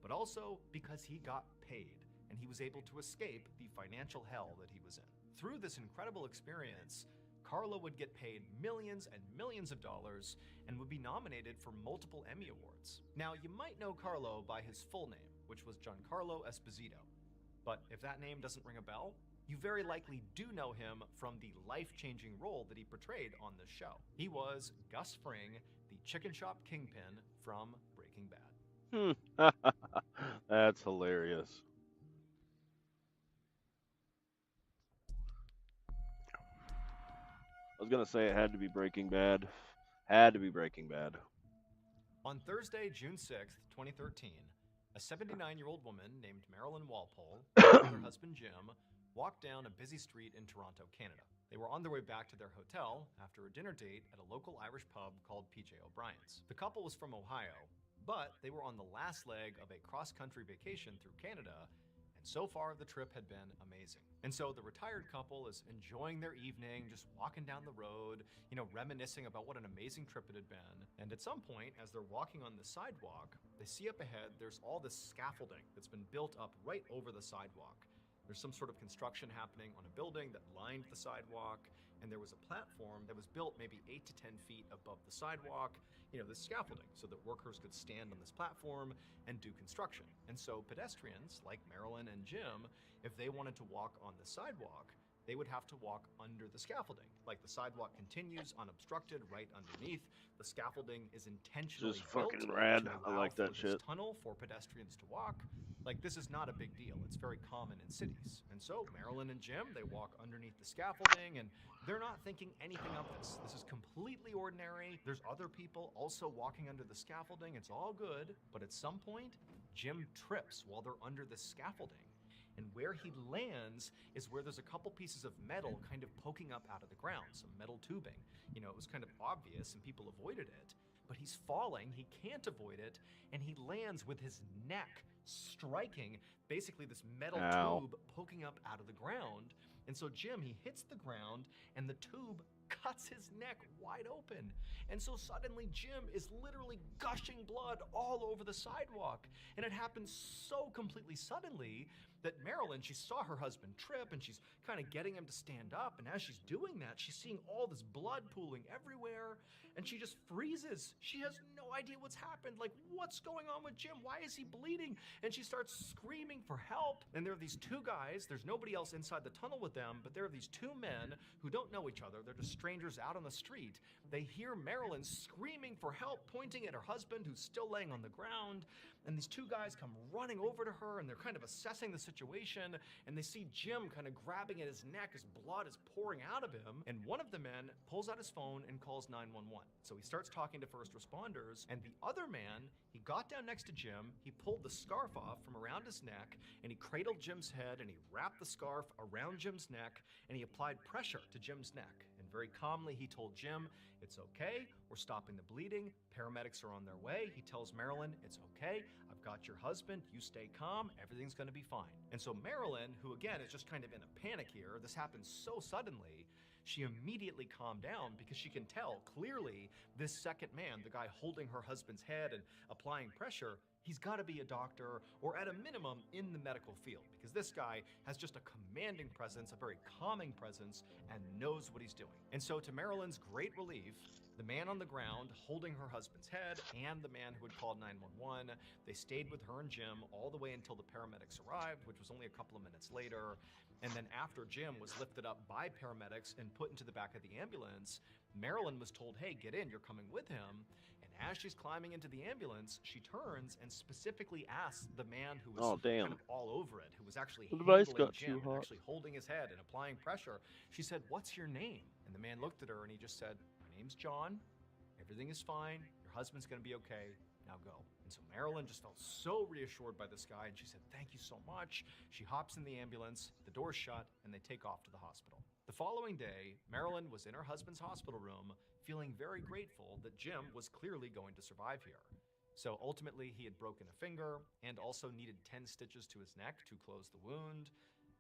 but also because he got paid and he was able to escape the financial hell that he was in. Through this incredible experience, Carlo would get paid millions and millions of dollars and would be nominated for multiple Emmy Awards. Now, you might know Carlo by his full name, which was Giancarlo Esposito. But if that name doesn't ring a bell, you very likely do know him from the life-changing role that he portrayed on this show. He was Gus Fring, the chicken shop kingpin from Breaking Bad. That's hilarious. I was gonna say it had to be Breaking Bad. Had to be Breaking Bad. On Thursday, June 6th, 2013, a 79-year-old woman named Marilyn Walpole and her husband Jim walked down a busy street in Toronto, Canada. They were on their way back to their hotel after a dinner date at a local Irish pub called PJ O'Brien's. The couple was from Ohio, but they were on the last leg of a cross-country vacation through Canada, and so far the trip had been amazing. And so the retired couple is enjoying their evening, just walking down the road, reminiscing about what an amazing trip it had been. And at some point, as they're walking on the sidewalk, they see up ahead there's all this scaffolding that's been built up right over the sidewalk. There's some sort of construction happening on a building that lined the sidewalk, and there was a platform that was built maybe 8 to 10 feet above the sidewalk, this scaffolding, so that workers could stand on this platform and do construction. And so pedestrians, like Marilyn and Jim, if they wanted to walk on the sidewalk, they would have to walk under the scaffolding. Like, the sidewalk continues unobstructed right underneath. The scaffolding is intentionally Just built fucking rad. to I allow like that for this shit. tunnel for pedestrians to walk. Like, this is not a big deal. It's very common in cities. And so Marilyn and Jim, they walk underneath the scaffolding, and they're not thinking anything of this. This is completely ordinary. There's other people also walking under the scaffolding. It's all good. But at some point, Jim trips while they're under the scaffolding. And where he lands is where there's a couple pieces of metal kind of poking up out of the ground, some metal tubing. It was kind of obvious and people avoided it. But he's falling, he can't avoid it, and he lands with his neck striking basically this metal Ow. tube poking up out of the ground. And so Jim, he hits the ground, and the tube cuts his neck wide open. And so suddenly Jim is literally gushing blood all over the sidewalk. And it happens so completely suddenly that Marilyn, she saw her husband trip, and she's kind of getting him to stand up. And as she's doing that, she's seeing all this blood pooling everywhere, and she just freezes. She has no idea what's happened. Like, what's going on with Jim? Why is he bleeding? And she starts screaming for help. And there are these two guys. There's nobody else inside the tunnel with them, but there are these two men who don't know each other. They're just strangers out on the street. They hear Marilyn screaming for help, pointing at her husband, who's still laying on the ground. and these two guys come running over to her, and they're kind of assessing the situation, and they see Jim kind of grabbing at his neck as blood is pouring out of him, and one of the men pulls out his phone and calls 911. So he starts talking to first responders, and the other man, he got down next to Jim, he pulled the scarf off from around his neck, and he cradled Jim's head, and he wrapped the scarf around Jim's neck, and he applied pressure to Jim's neck. And very calmly, he told Jim, "It's okay, we're stopping the bleeding, paramedics are on their way." He tells Marilyn, "It's okay, I've got your husband, you stay calm, everything's gonna be fine." And so Marilyn, who again is just kind of in a panic here, this happens so suddenly, she immediately calmed down because she can tell clearly this second man, the guy holding her husband's head and applying pressure, he's got to be a doctor or at a minimum in the medical field, because this guy has just a commanding presence, a very calming presence, and knows what he's doing. And so to Marilyn's great relief, the man on the ground holding her husband's head and the man who had called 911, they stayed with her and Jim all the way until the paramedics arrived, which was only a couple of minutes later. And then after Jim was lifted up by paramedics and put into the back of the ambulance, Marilyn was told, "Hey, get in, you're coming with him." And as she's climbing into the ambulance, she turns and specifically asks the man who was kind of all over it, who was actually handling Jim, and actually holding his head and applying pressure. She said, "What's your name?" And the man looked at her and he just said, "My name's John. Everything is fine. Your husband's gonna be okay. Now go." And so Marilyn just felt so reassured by this guy, and she said, "Thank you so much." She hops in the ambulance, the door's shut, and they take off to the hospital. The following day, Marilyn was in her husband's hospital room, feeling very grateful that Jim was clearly going to survive here. So ultimately, he had broken a finger and also needed 10 stitches to his neck to close the wound.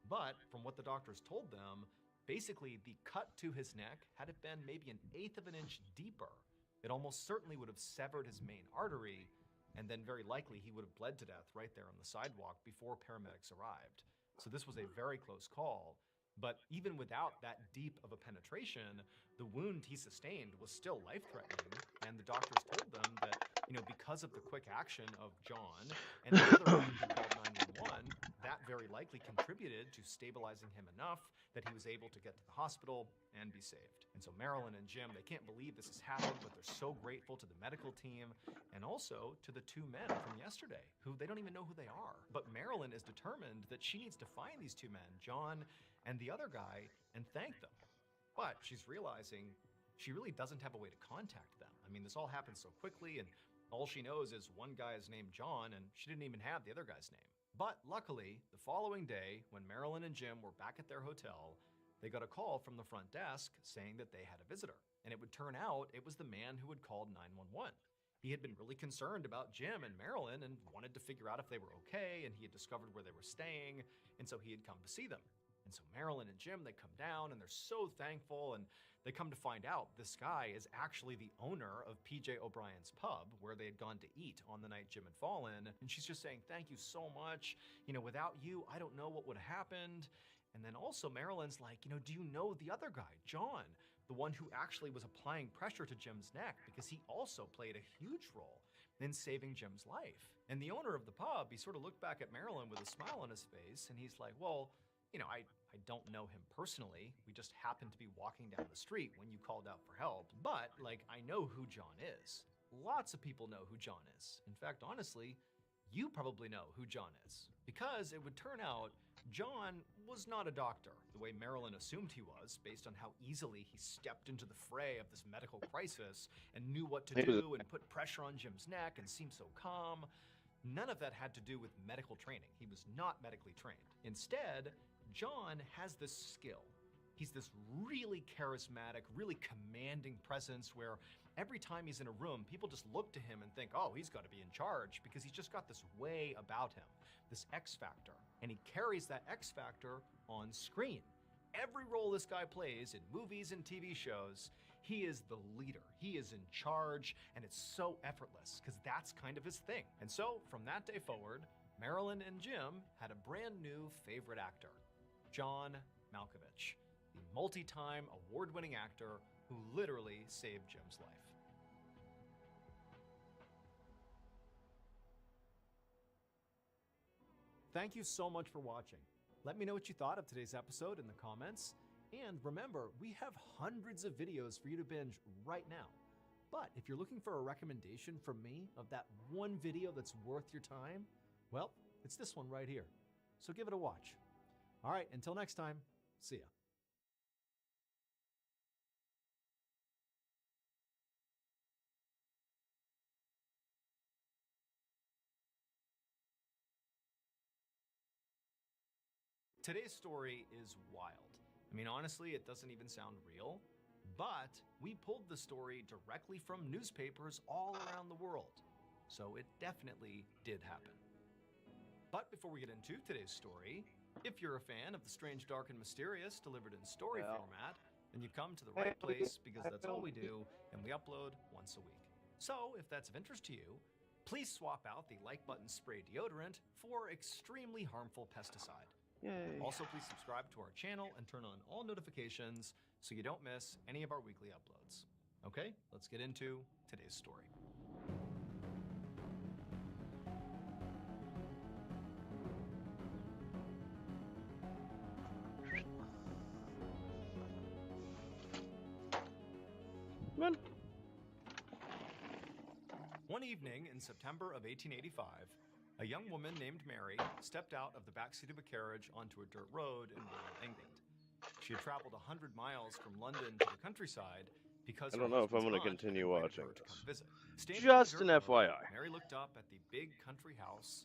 But from what the doctors told them, basically the cut to his neck, had it been maybe 1/8 of an inch deeper, it almost certainly would have severed his main artery, and then very likely he would have bled to death right there on the sidewalk before paramedics arrived. So this was a very close call. But even without that deep of a penetration, the wound he sustained was still life-threatening, and the doctors told them that, because of the quick action of John and the other man who called 911, that very likely contributed to stabilizing him enough that he was able to get to the hospital and be saved. And so Marilyn and Jim, they can't believe this has happened, but they're so grateful to the medical team and also to the two men from yesterday, who they don't even know who they are. But Marilyn is determined that she needs to find these two men, John and the other guy, and thank them. But she's realizing she really doesn't have a way to contact them. I mean, this all happened so quickly, and all she knows is one guy is named John, and she didn't even have the other guy's name. But luckily, the following day, when Marilyn and Jim were back at their hotel, they got a call from the front desk saying that they had a visitor. And it would turn out it was the man who had called 911. He had been really concerned about Jim and Marilyn and wanted to figure out if they were okay, and he had discovered where they were staying, and so he had come to see them. And so Marilyn and Jim, they come down and they're so thankful, and they come to find out this guy is actually the owner of PJ O'Brien's pub, where they had gone to eat on the night Jim had fallen. And she's just saying, "Thank you so much. Without you, I don't know what would have happened." And then also Marilyn's like, "Do you know the other guy, John, the one who actually was applying pressure to Jim's neck, because he also played a huge role in saving Jim's life." And the owner of the pub, he sort of looked back at Marilyn with a smile on his face, and he's like, "Well, I don't know him personally. We just happened to be walking down the street when you called out for help. But, I know who John is. Lots of people know who John is. In fact, honestly, you probably know who John is. Because it would turn out John was not a doctor, the way Marilyn assumed he was, based on how easily he stepped into the fray of this medical crisis and knew what to do and put pressure on Jim's neck and seemed so calm. None of that had to do with medical training. He was not medically trained. Instead, John has this skill. He's this really charismatic, really commanding presence where every time he's in a room, people just look to him and think, "Oh, he's got to be in charge," because he's just got this way about him, this X factor. And he carries that X factor on screen. Every role this guy plays in movies and TV shows, he is the leader. He is in charge, and it's so effortless because that's kind of his thing. And so from that day forward, Marilyn and Jim had a brand new favorite actor, John Malkovich, the multi-time award-winning actor who literally saved Jim's life. Thank you so much for watching. Let me know what you thought of today's episode in the comments. And remember, we have hundreds of videos for you to binge right now. But if you're looking for a recommendation from me of that one video that's worth your time, well, it's this one right here. So give it a watch. All right, until next time, see ya. Today's story is wild. I mean, honestly, it doesn't even sound real, but we pulled the story directly from newspapers all around the world. So it definitely did happen. But before we get into today's story, if you're a fan of the strange, dark, and mysterious delivered in story format, then you've come to the right place because that's all we do, and we upload once a week. So if that's of interest to you, please swap out the like button spray deodorant for extremely harmful pesticide. Yay. Also, please subscribe to our channel and turn on all notifications so you don't miss any of our weekly uploads. Okay, let's get into today's story. Come on. One evening in September of 1885, a young woman named Mary stepped out of the backseat of a carriage onto a dirt road in rural England. She had traveled 100 miles from London to the countryside because I don't know if I'm going to continue watching this. Just an FYI. Mary looked up at the big country house.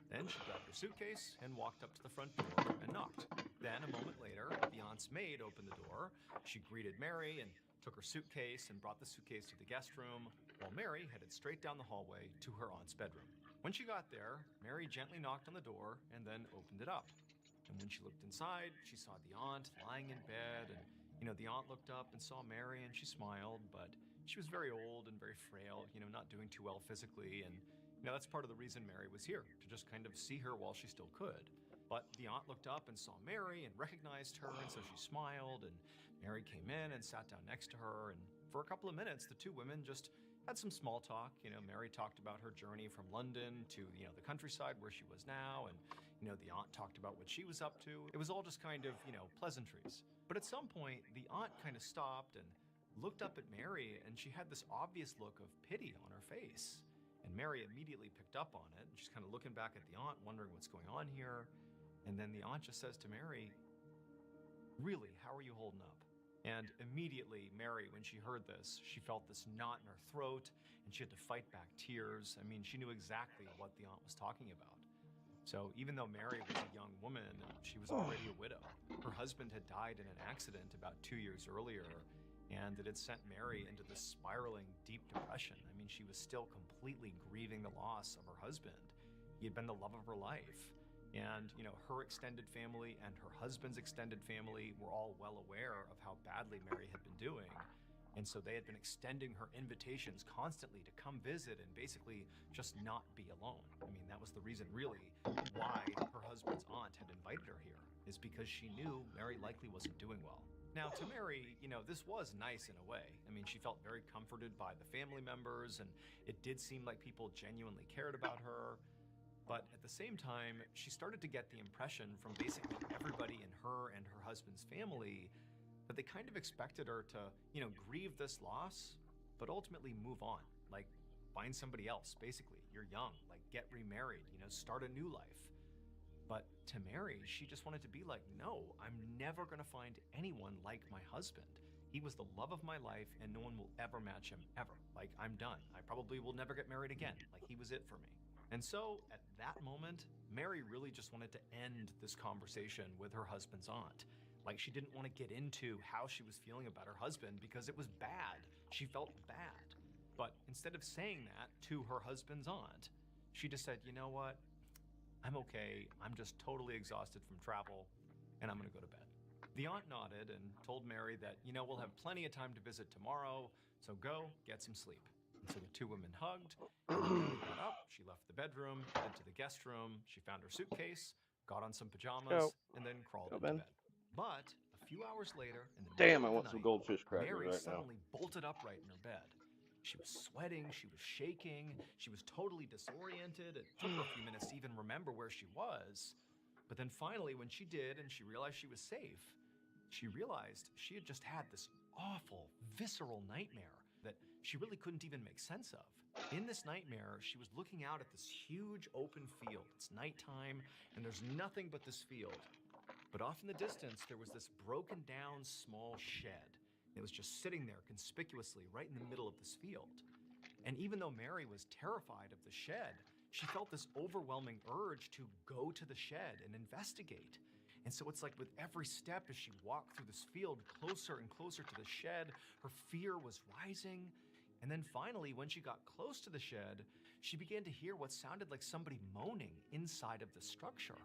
Then she grabbed her suitcase and walked up to the front door and knocked. Then, a moment later, the aunt's maid opened the door. She greeted Mary and took her suitcase and brought the suitcase to the guest room, while Mary headed straight down the hallway to her aunt's bedroom. When she got there, Mary gently knocked on the door and then opened it up. And when she looked inside, she saw the aunt lying in bed. And, the aunt looked up and saw Mary and she smiled, but she was very old and very frail, not doing too well physically. And, that's part of the reason Mary was here, to just kind of see her while she still could. But the aunt looked up and saw Mary and recognized her, and so she smiled, and Mary came in and sat down next to her. And for a couple of minutes, the two women just had some small talk. Mary talked about her journey from London to, the countryside where she was now. And, the aunt talked about what she was up to. It was all just kind of, pleasantries. But at some point, the aunt kind of stopped and looked up at Mary, and she had this obvious look of pity on her face. And Mary immediately picked up on it. And she's kind of looking back at the aunt, wondering what's going on here. And then the aunt just says to Mary, "Really, how are you holding up?" And immediately, Mary, when she heard this, she felt this knot in her throat, and she had to fight back tears. I mean, she knew exactly what the aunt was talking about. So even though Mary was a young woman, she was already a widow. Her husband had died in an accident about 2 years earlier, and it had sent Mary into this spiraling deep depression. I mean, she was still completely grieving the loss of her husband. He had been the love of her life. And, her extended family and her husband's extended family were all well aware of how badly Mary had been doing. And so they had been extending her invitations constantly to come visit and basically just not be alone. I mean, that was the reason really why her husband's aunt had invited her here, is because she knew Mary likely wasn't doing well. Now, to Mary, this was nice in a way. I mean, she felt very comforted by the family members, and it did seem like people genuinely cared about her. But at the same time, she started to get the impression from basically everybody in her and her husband's family that they kind of expected her to, grieve this loss, but ultimately move on. Like, find somebody else, basically. You're young, like, get remarried, start a new life. But to Mary, she just wanted to be like, no, I'm never going to find anyone like my husband. He was the love of my life, and no one will ever match him, ever. Like, I'm done. I probably will never get married again. Like, he was it for me. And so, at that moment, Mary really just wanted to end this conversation with her husband's aunt. Like, she didn't want to get into how she was feeling about her husband because it was bad. She felt bad. But instead of saying that to her husband's aunt, she just said, "You know what? I'm okay. I'm just totally exhausted from travel, and I'm going to go to bed." The aunt nodded and told Mary that, we'll have plenty of time to visit tomorrow, so go get some sleep. And so the two women hugged, and then Mary got up, she left the bedroom, headed to the guest room, she found her suitcase, got on some pajamas, and then crawled into bed. But a few hours later, in the Damn, I middle of want the some night, goldfish crackers Mary right now. suddenly bolted upright in her bed. She was sweating, she was shaking, she was totally disoriented. It took her a few minutes to even remember where she was. But then finally, when she did and she realized she was safe, she realized she had just had this awful, visceral nightmare that she really couldn't even make sense of. In this nightmare, she was looking out at this huge open field. It's nighttime, and there's nothing but this field. But off in the distance, there was this broken down small shed. It was just sitting there conspicuously right in the middle of this field. And even though Mary was terrified of the shed, she felt this overwhelming urge to go to the shed and investigate. And so it's like with every step as she walked through this field closer and closer to the shed, her fear was rising. And then finally, when she got close to the shed, she began to hear what sounded like somebody moaning inside of the structure.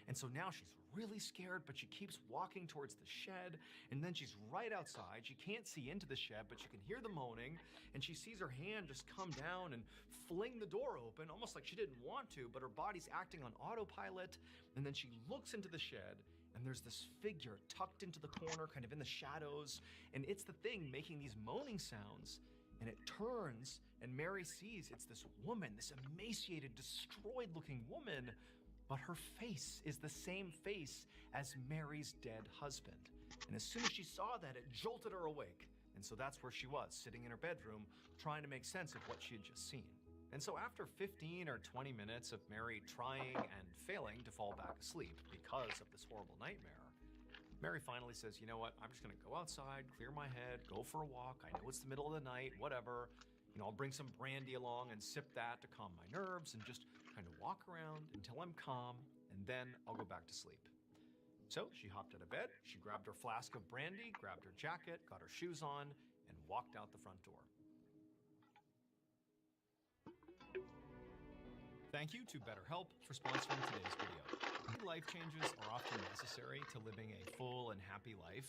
And so now she's really scared, but she keeps walking towards the shed, and then she's right outside. She can't see into the shed, but she can hear the moaning, and she sees her hand just come down and fling the door open, almost like she didn't want to, but her body's acting on autopilot. And then she looks into the shed, and there's this figure tucked into the corner, kind of in the shadows, and it's the thing making these moaning sounds. And it turns, and Mary sees it's this woman, this emaciated, destroyed-looking woman, but her face is the same face as Mary's dead husband. And as soon as she saw that, it jolted her awake. And so that's where she was, sitting in her bedroom, trying to make sense of what she had just seen. And so after 15 or 20 minutes of Mary trying and failing to fall back asleep because of this horrible nightmare, Mary finally says, you know what, I'm just gonna go outside, clear my head, go for a walk. I know it's the middle of the night, whatever. I'll bring some brandy along and sip that to calm my nerves and just kind of walk around until I'm calm, and then I'll go back to sleep. So she hopped out of bed, she grabbed her flask of brandy, grabbed her jacket, got her shoes on, and walked out the front door. Thank you to BetterHelp for sponsoring today's video. Life changes are often necessary to living a full and happy life,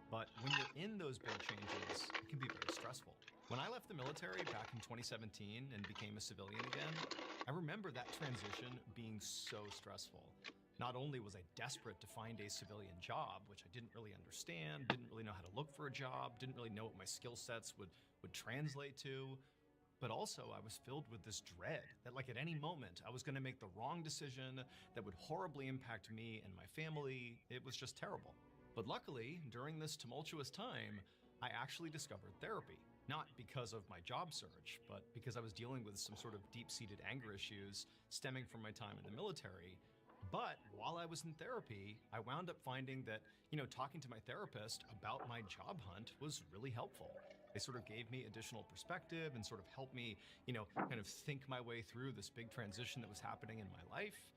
but when you're in those big changes, it can be very stressful. When I left the military back in 2017 and became a civilian again, I remember that transition being so stressful. Not only was I desperate to find a civilian job, which I didn't really understand, didn't really know how to look for a job, didn't really know what my skill sets would translate to, but also I was filled with this dread that like at any moment I was going to make the wrong decision that would horribly impact me and my family. It was just terrible. But luckily, during this tumultuous time, I actually discovered therapy. Not because of my job search, but because I was dealing with some sort of deep-seated anger issues stemming from my time in the military. But while I was in therapy, I wound up finding that, talking to my therapist about my job hunt was really helpful. They sort of gave me additional perspective and sort of helped me, kind of think my way through this big transition that was happening in my life.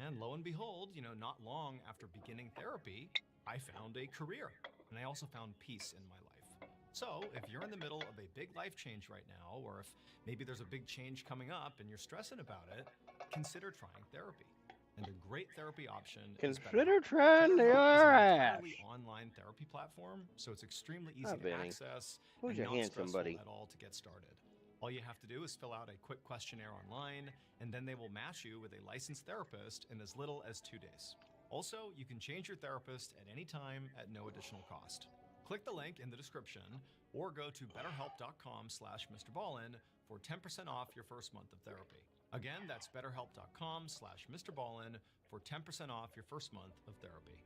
And lo and behold, not long after beginning therapy, I found a career, and I also found peace in my life. So if you're in the middle of a big life change right now, or if maybe there's a big change coming up and you're stressing about it, consider trying therapy. And a great therapy option is Consider BetterHelp. trying BetterHelp your is an ass. entirely online therapy platform, so it's extremely easy to Benny. access Who's and your not handsome stressful buddy? at all to get started. All you have to do is fill out a quick questionnaire online, and then they will match you with a licensed therapist in as little as 2 days. Also, you can change your therapist at any time at no additional cost. Click the link in the description or go to betterhelp.com/MrBallin for 10% off your first month of therapy. Again, that's betterhelp.com/MrBallin for 10% off your first month of therapy.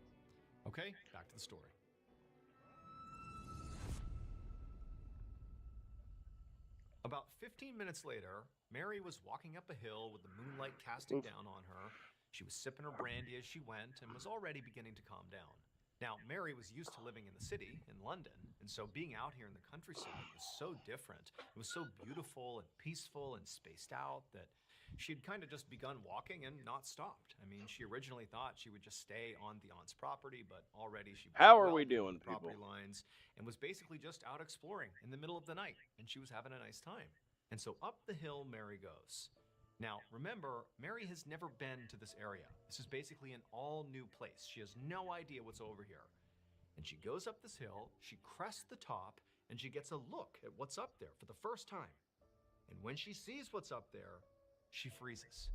Okay, back to the story. About 15 minutes later, Mary was walking up a hill with the moonlight casting down on her. She was sipping her brandy as she went and was already beginning to calm down. Now, Mary was used to living in the city, in London, and so being out here in the countryside was so different. It was so beautiful and peaceful and spaced out that she'd kind of just begun walking and not stopped. I mean, she originally thought she would just stay on the aunt's property, but already she was How are well we beyond doing, the property people? lines and was basically just out exploring in the middle of the night, and she was having a nice time. And so up the hill Mary goes. Now, remember, Mary has never been to this area. This is basically an all-new place. She has no idea what's over here. And she goes up this hill, she crests the top, and she gets a look at what's up there for the first time. And when she sees what's up there, she freezes.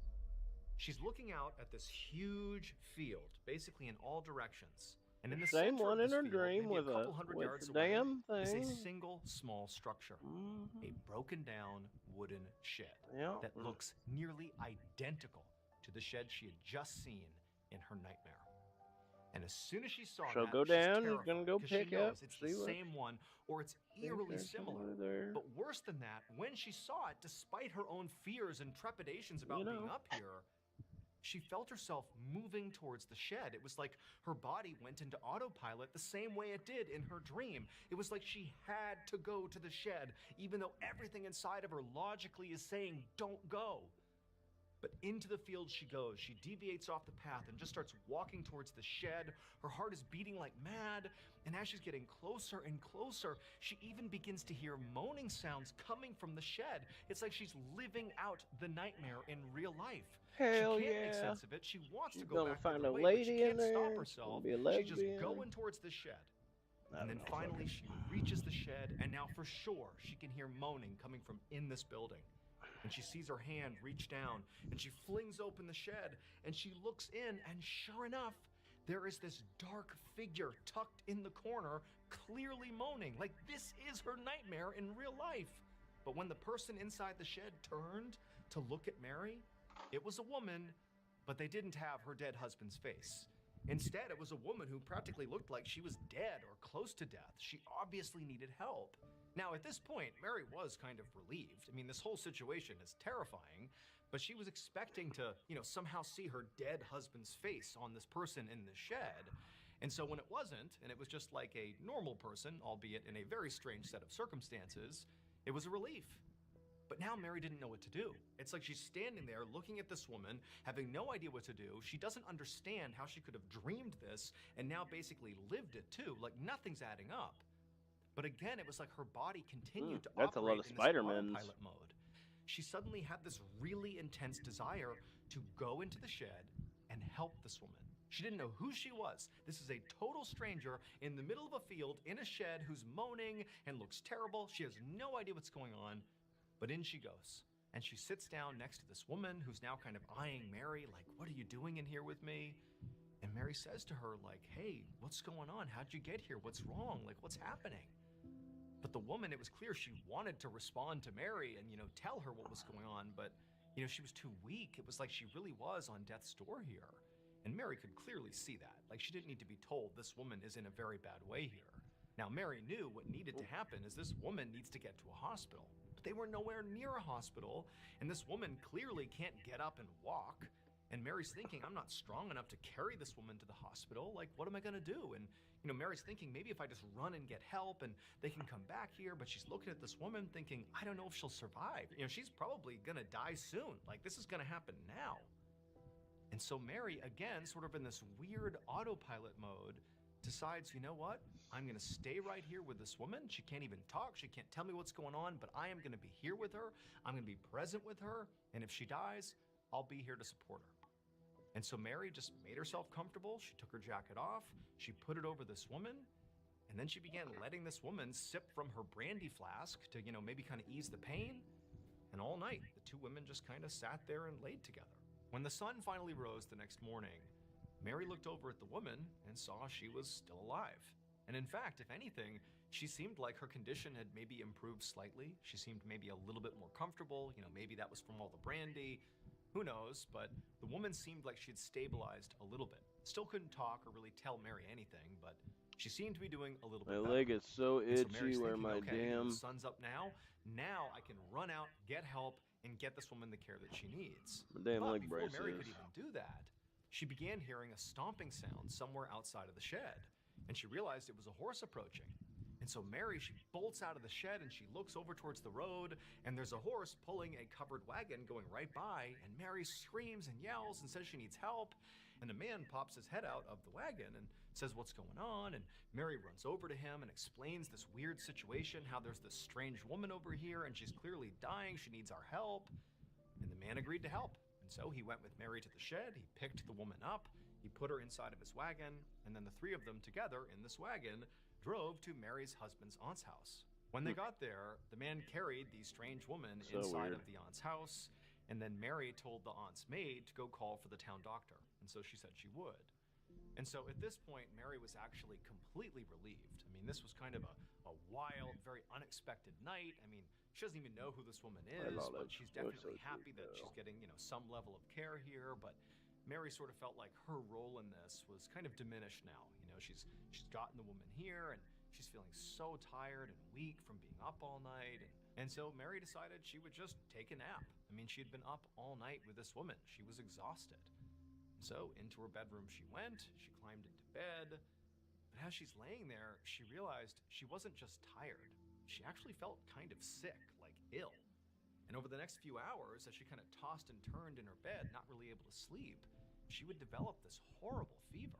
She's looking out at this huge field, basically in all directions. And in the Same center one of in this her field, dream maybe with a a couple hundred yards away, damn is a thing. single small structure. A broken down wooden shed Yeah. that looks nearly identical to the shed she had just seen in her nightmare. And as soon as she saw She'll that, go she's down, he's terrified, gonna go 'cause pick she knows up, it's see the what- same one, or it's eerily there's similar. somewhere there. But worse than that, when she saw it, despite her own fears and trepidations about being up here, she felt herself moving towards the shed. It was like her body went into autopilot the same way it did in her dream. It was like she had to go to the shed, even though everything inside of her logically is saying, don't go. But into the field she goes. She deviates off the path and just starts walking towards the shed. Her heart is beating like mad. And as she's getting closer and closer, she even begins to hear moaning sounds coming from the shed. It's like she's living out the nightmare in real life. Hell she can't make yeah. sense of it. She wants She's to go gonna back find the a other way, but she lady in can't stop there. herself. She's gonna be a She's just lesbian. going towards the shed. And then finally she reaches the shed, and now for sure she can hear moaning coming from in this building. And she sees her hand reach down, and she flings open the shed, and she looks in, and sure enough, there is this dark figure tucked in the corner, clearly moaning, like this is her nightmare in real life. But when the person inside the shed turned to look at Mary, it was a woman, but they didn't have her dead husband's face. Instead, it was a woman who practically looked like she was dead or close to death. She obviously needed help. Now, at this point, Mary was kind of relieved. I mean, this whole situation is terrifying, but she was expecting to, somehow see her dead husband's face on this person in the shed. And so when it wasn't, and it was just like a normal person, albeit in a very strange set of circumstances, it was a relief. But now Mary didn't know what to do. It's like she's standing there looking at this woman, having no idea what to do. She doesn't understand how she could have dreamed this and now basically lived it too. Like nothing's adding up. But again, it was like her body continued to that's a lot operate of in this Spider-Mans. autopilot mode. She suddenly had this really intense desire to go into the shed and help this woman. She didn't know who she was. This is a total stranger in the middle of a field in a shed who's moaning and looks terrible. She has no idea what's going on. But in she goes, and she sits down next to this woman who's now kind of eyeing Mary, like, what are you doing in here with me? And Mary says to her, like, hey, what's going on? How'd you get here? What's wrong? Like, what's happening? But the woman, it was clear she wanted to respond to Mary and, tell her what was going on, but, she was too weak. It was like she really was on death's door here. And Mary could clearly see that. Like, she didn't need to be told this woman is in a very bad way here. Now, Mary knew what needed to happen is this woman needs to get to a hospital. But they were nowhere near a hospital, and this woman clearly can't get up and walk. And Mary's thinking, I'm not strong enough to carry this woman to the hospital. Like, what am I gonna do? And, Mary's thinking, maybe if I just run and get help and they can come back here. But she's looking at this woman thinking, I don't know if she'll survive. She's probably gonna die soon. Like, this is gonna happen now. And so Mary, again, sort of in this weird autopilot mode, decides, you know what? I'm gonna stay right here with this woman. She can't even talk. She can't tell me what's going on, but I am gonna be here with her. I'm gonna be present with her. And if she dies, I'll be here to support her. And so Mary just made herself comfortable. She took her jacket off. She put it over this woman. And then she began letting this woman sip from her brandy flask to, maybe kind of ease the pain. And all night, the two women just kind of sat there and laid together. When the sun finally rose the next morning, Mary looked over at the woman and saw she was still alive. And in fact, if anything, she seemed like her condition had maybe improved slightly. She seemed maybe a little bit more comfortable. Maybe that was from all the brandy. Who knows? But the woman seemed like she'd stabilized a little bit. Still couldn't talk or really tell Mary anything, but she seemed to be doing a little bit better. My leg is so And itchy Mary's where thinking, my okay, damn... the sun's up now. Now I can run out, get help, and get this woman the care that she needs. My damn But leg before Mary braces. could even do that, she began hearing a stomping sound somewhere outside of the shed, and she realized it was a horse approaching. And so Mary, she bolts out of the shed and she looks over towards the road, and there's a horse pulling a covered wagon going right by, and Mary screams and yells and says she needs help. And a man pops his head out of the wagon and says what's going on, and Mary runs over to him and explains this weird situation, how there's this strange woman over here and she's clearly dying, she needs our help. And the man agreed to help. And so he went with Mary to the shed, he picked the woman up, he put her inside of his wagon, and then the three of them together in this wagon drove to Mary's husband's aunt's house. When they got there, the man carried the strange woman So inside weird. of the aunt's house, and then Mary told the aunt's maid to go call for the town doctor, and so she said she would. And so at this point, Mary was actually completely relieved. I mean, this was kind of a wild, very unexpected night. I mean, she doesn't even know who this woman is, love but it. she's It was definitely so happy sweet, that though. she's getting, some level of care here. But Mary sort of felt like her role in this was kind of diminished now. You know, she's gotten the woman here, and she's feeling so tired and weak from being up all night. And so Mary decided she would just take a nap. I mean, she had been up all night with this woman. She was exhausted. So into her bedroom she went. She climbed into bed. But as she's laying there, she realized she wasn't just tired. She actually felt kind of sick, like ill. And over the next few hours, as she kind of tossed and turned in her bed, not really able to sleep, she would develop this horrible fever.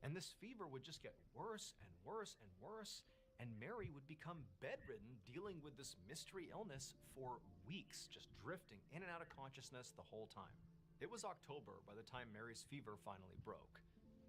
And this fever would just get worse and worse and worse, and Mary would become bedridden, dealing with this mystery illness for weeks, just drifting in and out of consciousness the whole time. It was October by the time Mary's fever finally broke.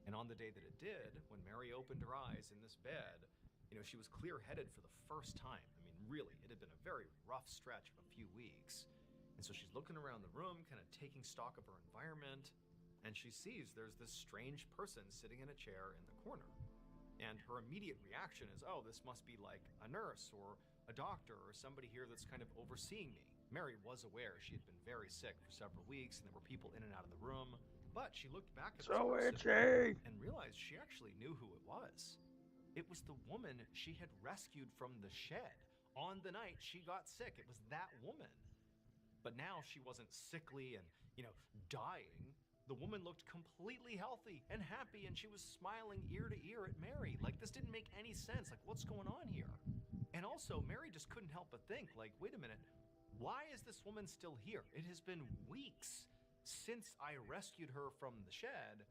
And on the day that it did, when Mary opened her eyes in this bed, you know, she was clear-headed for the first time. I mean, really, it had been a very rough stretch of a few weeks. And so she's looking around the room, kind of taking stock of her environment, and she sees there's this strange person sitting in a chair in the corner. And her immediate reaction is, oh, this must be like a nurse or a doctor or somebody here that's kind of overseeing me. Mary was aware she had been very sick for several weeks, and there were people in and out of the room. But she looked back at this person and realized she actually knew who it was. It was the woman she had rescued from the shed on the night she got sick. It was that woman. But now she wasn't sickly and, you know, dying. The woman looked completely healthy and happy, and she was smiling ear to ear at Mary. Like, this didn't make any sense. Like, what's going on here? And also, Mary just couldn't help but think, like, wait a minute, why is this woman still here? It has been weeks since I rescued her from the shed.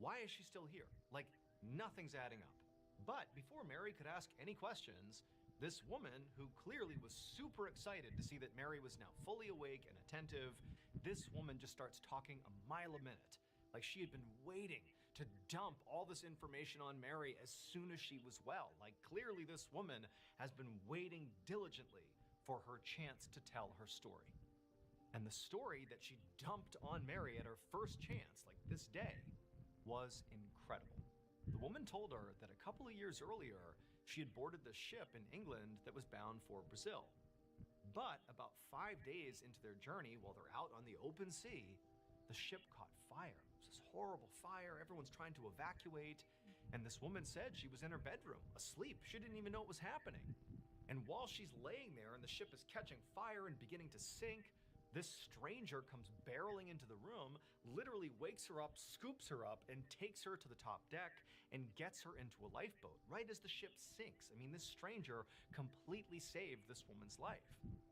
Why is she still here? Like, nothing's adding up. But before Mary could ask any questions, this woman, who clearly was super excited to see that Mary was now fully awake and attentive, this woman just starts talking a mile a minute. Like she had been waiting to dump all this information on Mary as soon as she was well. Like clearly this woman has been waiting diligently for her chance to tell her story. And the story that she dumped on Mary at her first chance, like this day, was incredible. The woman told her that a couple of years earlier, she had boarded the ship in England that was bound for Brazil. But about 5 days into their journey, while they're out on the open sea, the ship caught fire. It was this horrible fire. Everyone's trying to evacuate. And this woman said she was in her bedroom, asleep. She didn't even know what was happening. And while she's laying there and the ship is catching fire and beginning to sink, this stranger comes barreling into the room, literally wakes her up, scoops her up, and takes her to the top deck and gets her into a lifeboat right as the ship sinks. I mean, this stranger completely saved this woman's life.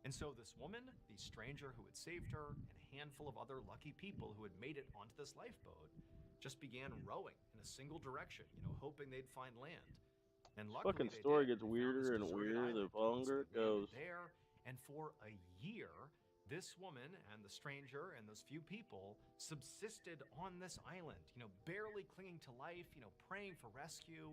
And so this woman, the stranger who had saved her, and a handful of other lucky people who had made it onto this lifeboat just began rowing in a single direction, you know, hoping they'd find land. And luckily, Fucking story gets weirder and weirder the longer it goes. There, and for a year, this woman and the stranger and those few people subsisted on this island, you know, barely clinging to life, you know, praying for rescue.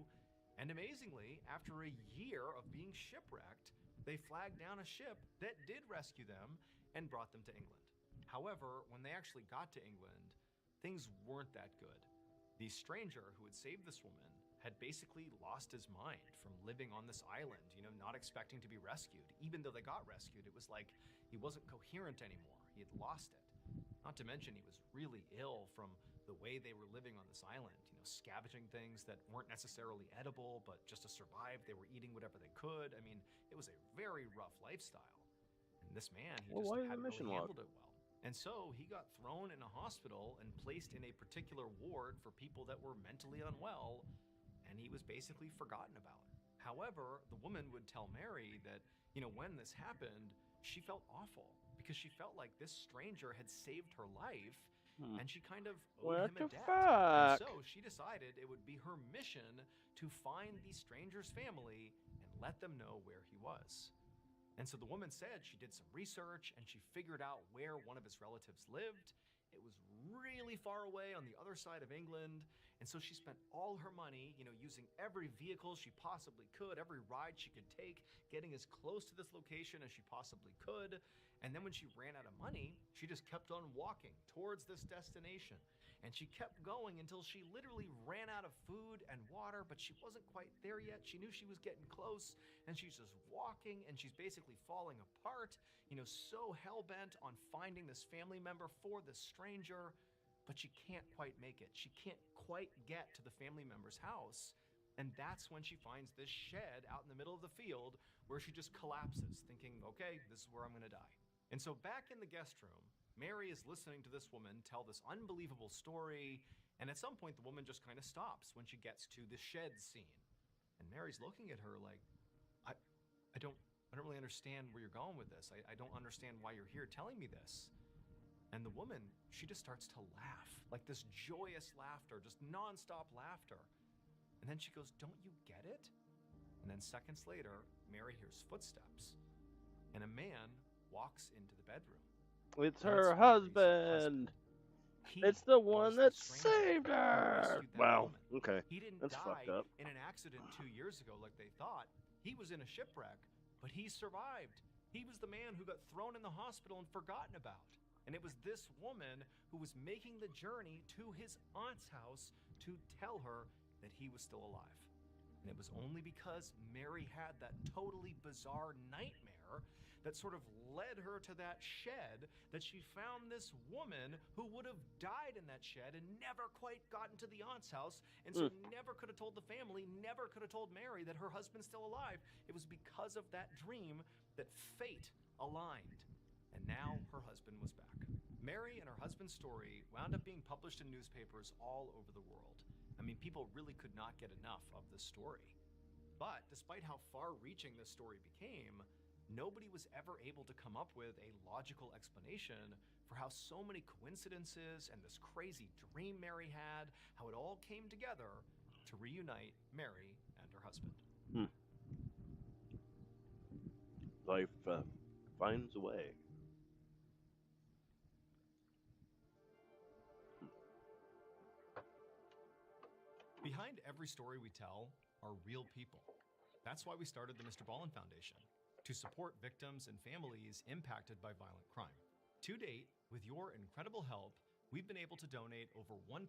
And amazingly, after a year of being shipwrecked, they flagged down a ship that did rescue them and brought them to England. However, when they actually got to England, things weren't that good. The stranger who had saved this woman had basically lost his mind from living on this island, you know, not expecting to be rescued. Even though they got rescued, it was like he wasn't coherent anymore. He had lost it. Not to mention he was really ill from the way they were living on this island, you know, scavenging things that weren't necessarily edible, but just to survive, they were eating whatever they could. I mean, it was a very rough lifestyle. And this man, he just hadn't really handled it well. And so he got thrown in a hospital and placed in a particular ward for people that were mentally unwell, and he was basically forgotten about. However, the woman would tell Mary that, you know, when this happened, she felt awful because she felt like this stranger had saved her life, and she kind of owed him a debt. And so she decided it would be her mission to find the stranger's family and let them know where he was. And so the woman said she did some research and she figured out where one of his relatives lived. It was really far away on the other side of England. And so she spent all her money, you know, using every vehicle she possibly could, every ride she could take, getting as close to this location as she possibly could. And then when she ran out of money, she just kept on walking towards this destination. And she kept going until she literally ran out of food and water, but she wasn't quite there yet. She knew she was getting close, and she's just walking, and she's basically falling apart, you know, so hell-bent on finding this family member for this stranger. but she can't quite make it. She can't quite get to the family member's house. And that's when she finds this shed out in the middle of the field where she just collapses, thinking, okay, this is where I'm going to die. And so back in the guest room, Mary is listening to this woman tell this unbelievable story. And at some point, the woman just kind of stops when she gets to the shed scene. And Mary's looking at her like, I don't really understand where you're going with this. I don't understand why you're here telling me this. And the woman, she just starts to laugh, like this joyous laughter, just nonstop laughter. And then she goes, don't you get it? And then seconds later, Mary hears footsteps. And a man walks into the bedroom. It's her husband. It's the one that saved her. Wow. Okay. He didn't That's die fucked up. in an accident 2 years ago like they thought. He was in a shipwreck, but he survived. He was the man who got thrown in the hospital and forgotten about. And it was this woman who was making the journey to his aunt's house to tell her that he was still alive. And it was only because Mary had that totally bizarre nightmare that sort of led her to that shed that she found this woman who would have died in that shed and never quite gotten to the aunt's house, and so never could have told the family, never could have told Mary that her husband's still alive. It was because of that dream that fate aligned, and now her husband was back. Mary and her husband's story wound up being published in newspapers all over the world. I mean, people really could not get enough of this story. But despite how far-reaching this story became, nobody was ever able to come up with a logical explanation for how so many coincidences and this crazy dream Mary had, how it all came together to reunite Mary and her husband. Life finds a way. Behind every story we tell are real people. That's why we started the Mr. Ballin Foundation, to support victims and families impacted by violent crime. To date, with your incredible help, we've been able to donate over $1.5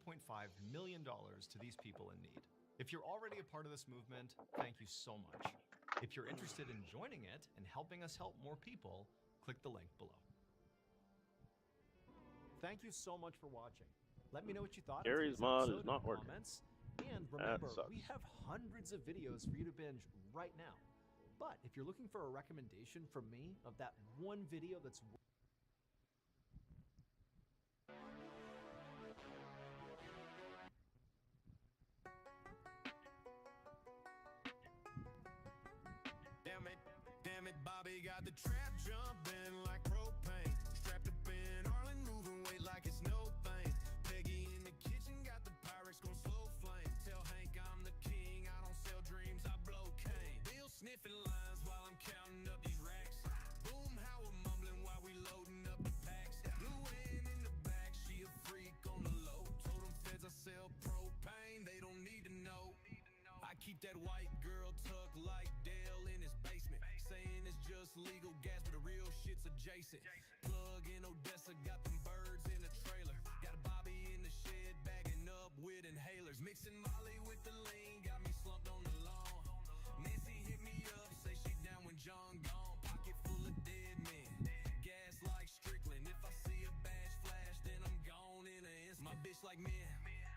million to these people in need. If you're already a part of this movement, thank you so much. If you're interested in joining it and helping us help more people, click the link below. Thank you so much for watching. Let me know what you thought. Gary's mod is not working. Comments. And remember, sucks. we have hundreds of videos for you to binge right now. But if you're looking for a recommendation from me of that one video that's Damn it, Bobby got the trap jumping like propane. Strapped up in Arlen, moving weight like it's no thing. Peggy in the kitchen, got the Pyrex gon' slow flame. Tell Hank I'm the king, I don't sell dreams, I blow cane. Bill sniffing lines while I'm counting up these racks. Boom, how we're mumbling while we loading up the packs. Blue in the back, she a freak on the low. Told them feds I sell propane, they don't need to know. I keep that white girl tucked like Dale in his basement, saying it's just legal gas, but the real shit's adjacent. Plug in Odessa, got them birds in the trailer. Got a Bobby in the shed, bagging up with inhalers. Mixing Molly with the lean, got me slumped on the lawn. Nancy hit me up, say she down when John gone. Pocket full of dead men, gas like Strickland. If I see a badge flash, then I'm gone in an instant. My bitch like men,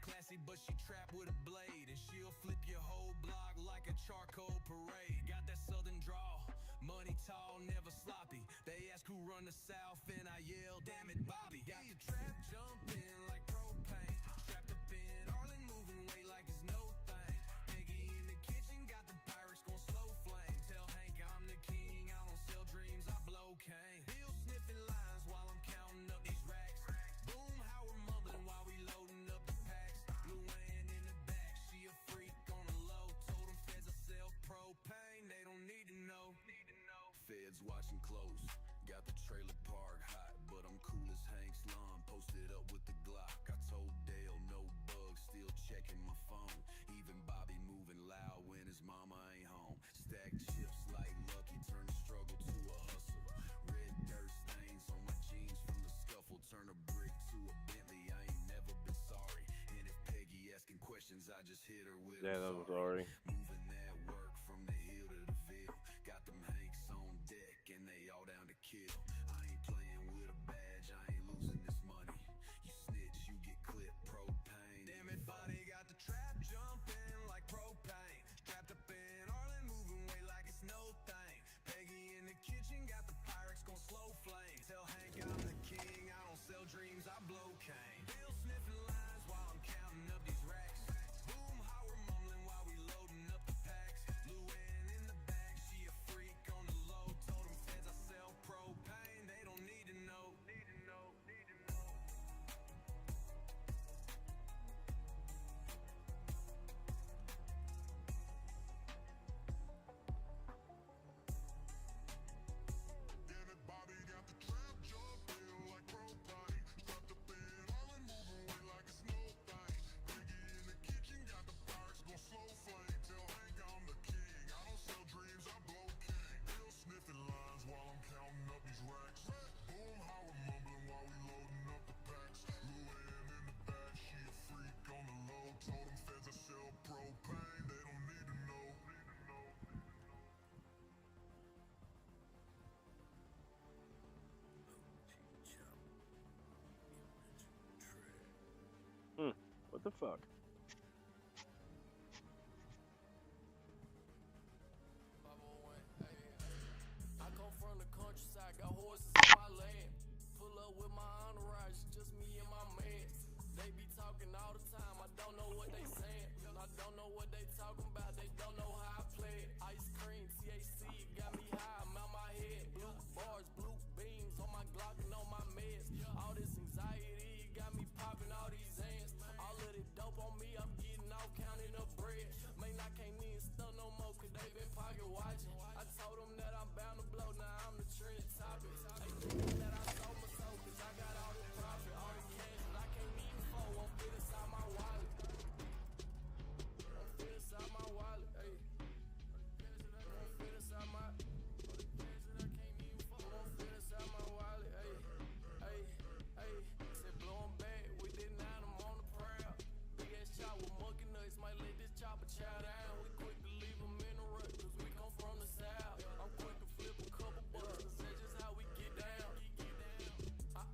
classy, but she trapped with a blade, and she'll flip your whole block like a charcoal parade. Got that southern drawl, money tall, never sloppy. They ask who run the South, and I yell, damn it, Bobby. Got the trap jumping like propane. Strapped up in Arlen, moving weight like it's no thing. Peggy in the kitchen, got the Pyrex gon' slow flame. Tell Hank I'm the king, I don't sell dreams, I blow cane. Bill sniffing lines while I'm counting up these racks. Boom, how we're mumbling while we loading up the packs. Blue Ann in the back, she a freak on the low. Told them feds I sell propane, they don't need to know. Feds watching close, got the trailer park hot, but I'm cool as Hank Slum, posted up with the Glock. I told Dale no bugs, still checking my phone. Even Bobby moving loud when his mama ain't home. Stack chips like Lucky, turn the struggle to a hustle. Red dirt stains on my jeans from the scuffle, turn a brick to a Bentley, I ain't never been sorry. And if Peggy asking questions, I just hit her with Yeah, that was sorry. Moving that work from the hill to the field. Got them Hanks on deck and they all down to kill. I ain't playing with a badge, I ain't losing this money. You snitch, you get clipped. What the fuck? I come from the countryside, got horses on my land. Pull up with my entourage, just me and my man. They be talking all the time, I don't know what they saying. I don't know what they talking about, they don't know how I play it. Ice cream, THC, got me high, I'm out my head. Blue bars, blue beams on my Glock and on my meds. All this anxiety got me popping all these hands. All of the dope on me, I'm getting off counting up bread. Man, I can't even stuff no more, cause they been pocket watching. I told them that I'm bound to blow, now I'm the trend topic. They thinking that I sold my soul, cause I got all the profit, all the cash that I can't even fold, won't fit inside my wallet. Won't fit inside my wallet, ayy. Won't fit inside my, won't fit inside my wallet, ayy. Ayy, ayy. Said blow 'em back, we did 9, I'm on the prowl. Big ass chop with monkey nuts, might let this chopper chow down. We quick to leave 'em in the rut, cause we come from the south. I'm quick to flip a couple bucks, cause that's just how we get down.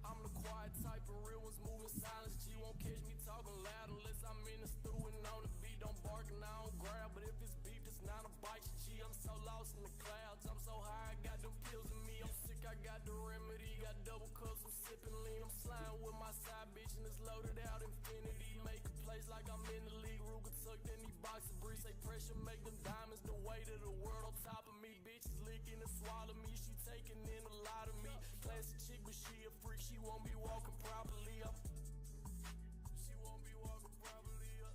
I'm the quiet type, and real ones moving silence. G won't catch me talking loud unless I'm in the stew and on the beat. Don't bark and I don't grab, but if it's beef, it's not a bite. G, I'm so lost in the clouds, I'm so high, I got them pills in me. I'm sick, I got the remedy, got double cups, I'm sipping lean. I'm sliding with my side bitch and it's loaded out infinity. Make a place like I'm in the league, Ruger tucked in these boxer briefs. Say pressure, make them diamonds, the weight of the world on top of me. Bitches licking and swallow me, she taking in a lot of me. Classic chick, but she a freak, she won't be walking properly. She won't be walking properly. I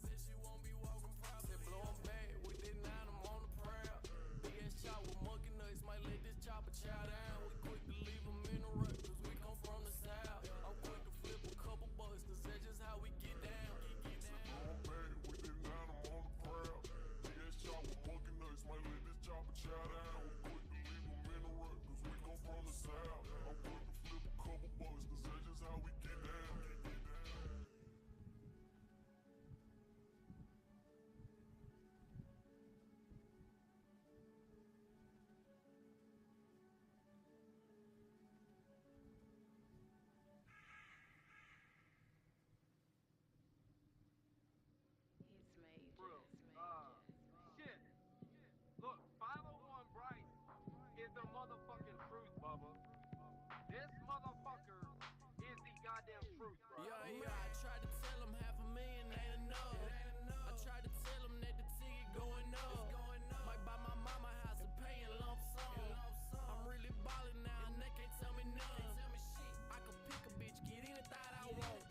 said she won't be walking properly. Said blow 'em back, we did 9, I'm on the prowl. Big ass chop with monkey nuts, might let this chopper chow down. We quick to leave 'em in the rut, cause we come from the south. I'm quick to flip a couple bucks, cause that's just how we get down. We did 9, I'm on the prowl. Big ass chop with monkey nuts, might let this chopper chow down. We quick to leave 'em in the rut, cause we come from the south. I'm quick to flip a couple bucks, cause that's just how we get down. It's major. Bro, It's major. shit. Look, 501 Bryce is the motherfucking truth, Bubba. This motherfucker is the goddamn truth, bro. Yeah, I tried to tell him $500,000 ain't enough. I tried to tell him that the ticket going up. Might buy my mama house and paying lump sum. I'm really ballin' now and they can't tell me none. I can pick a bitch, get anything I want.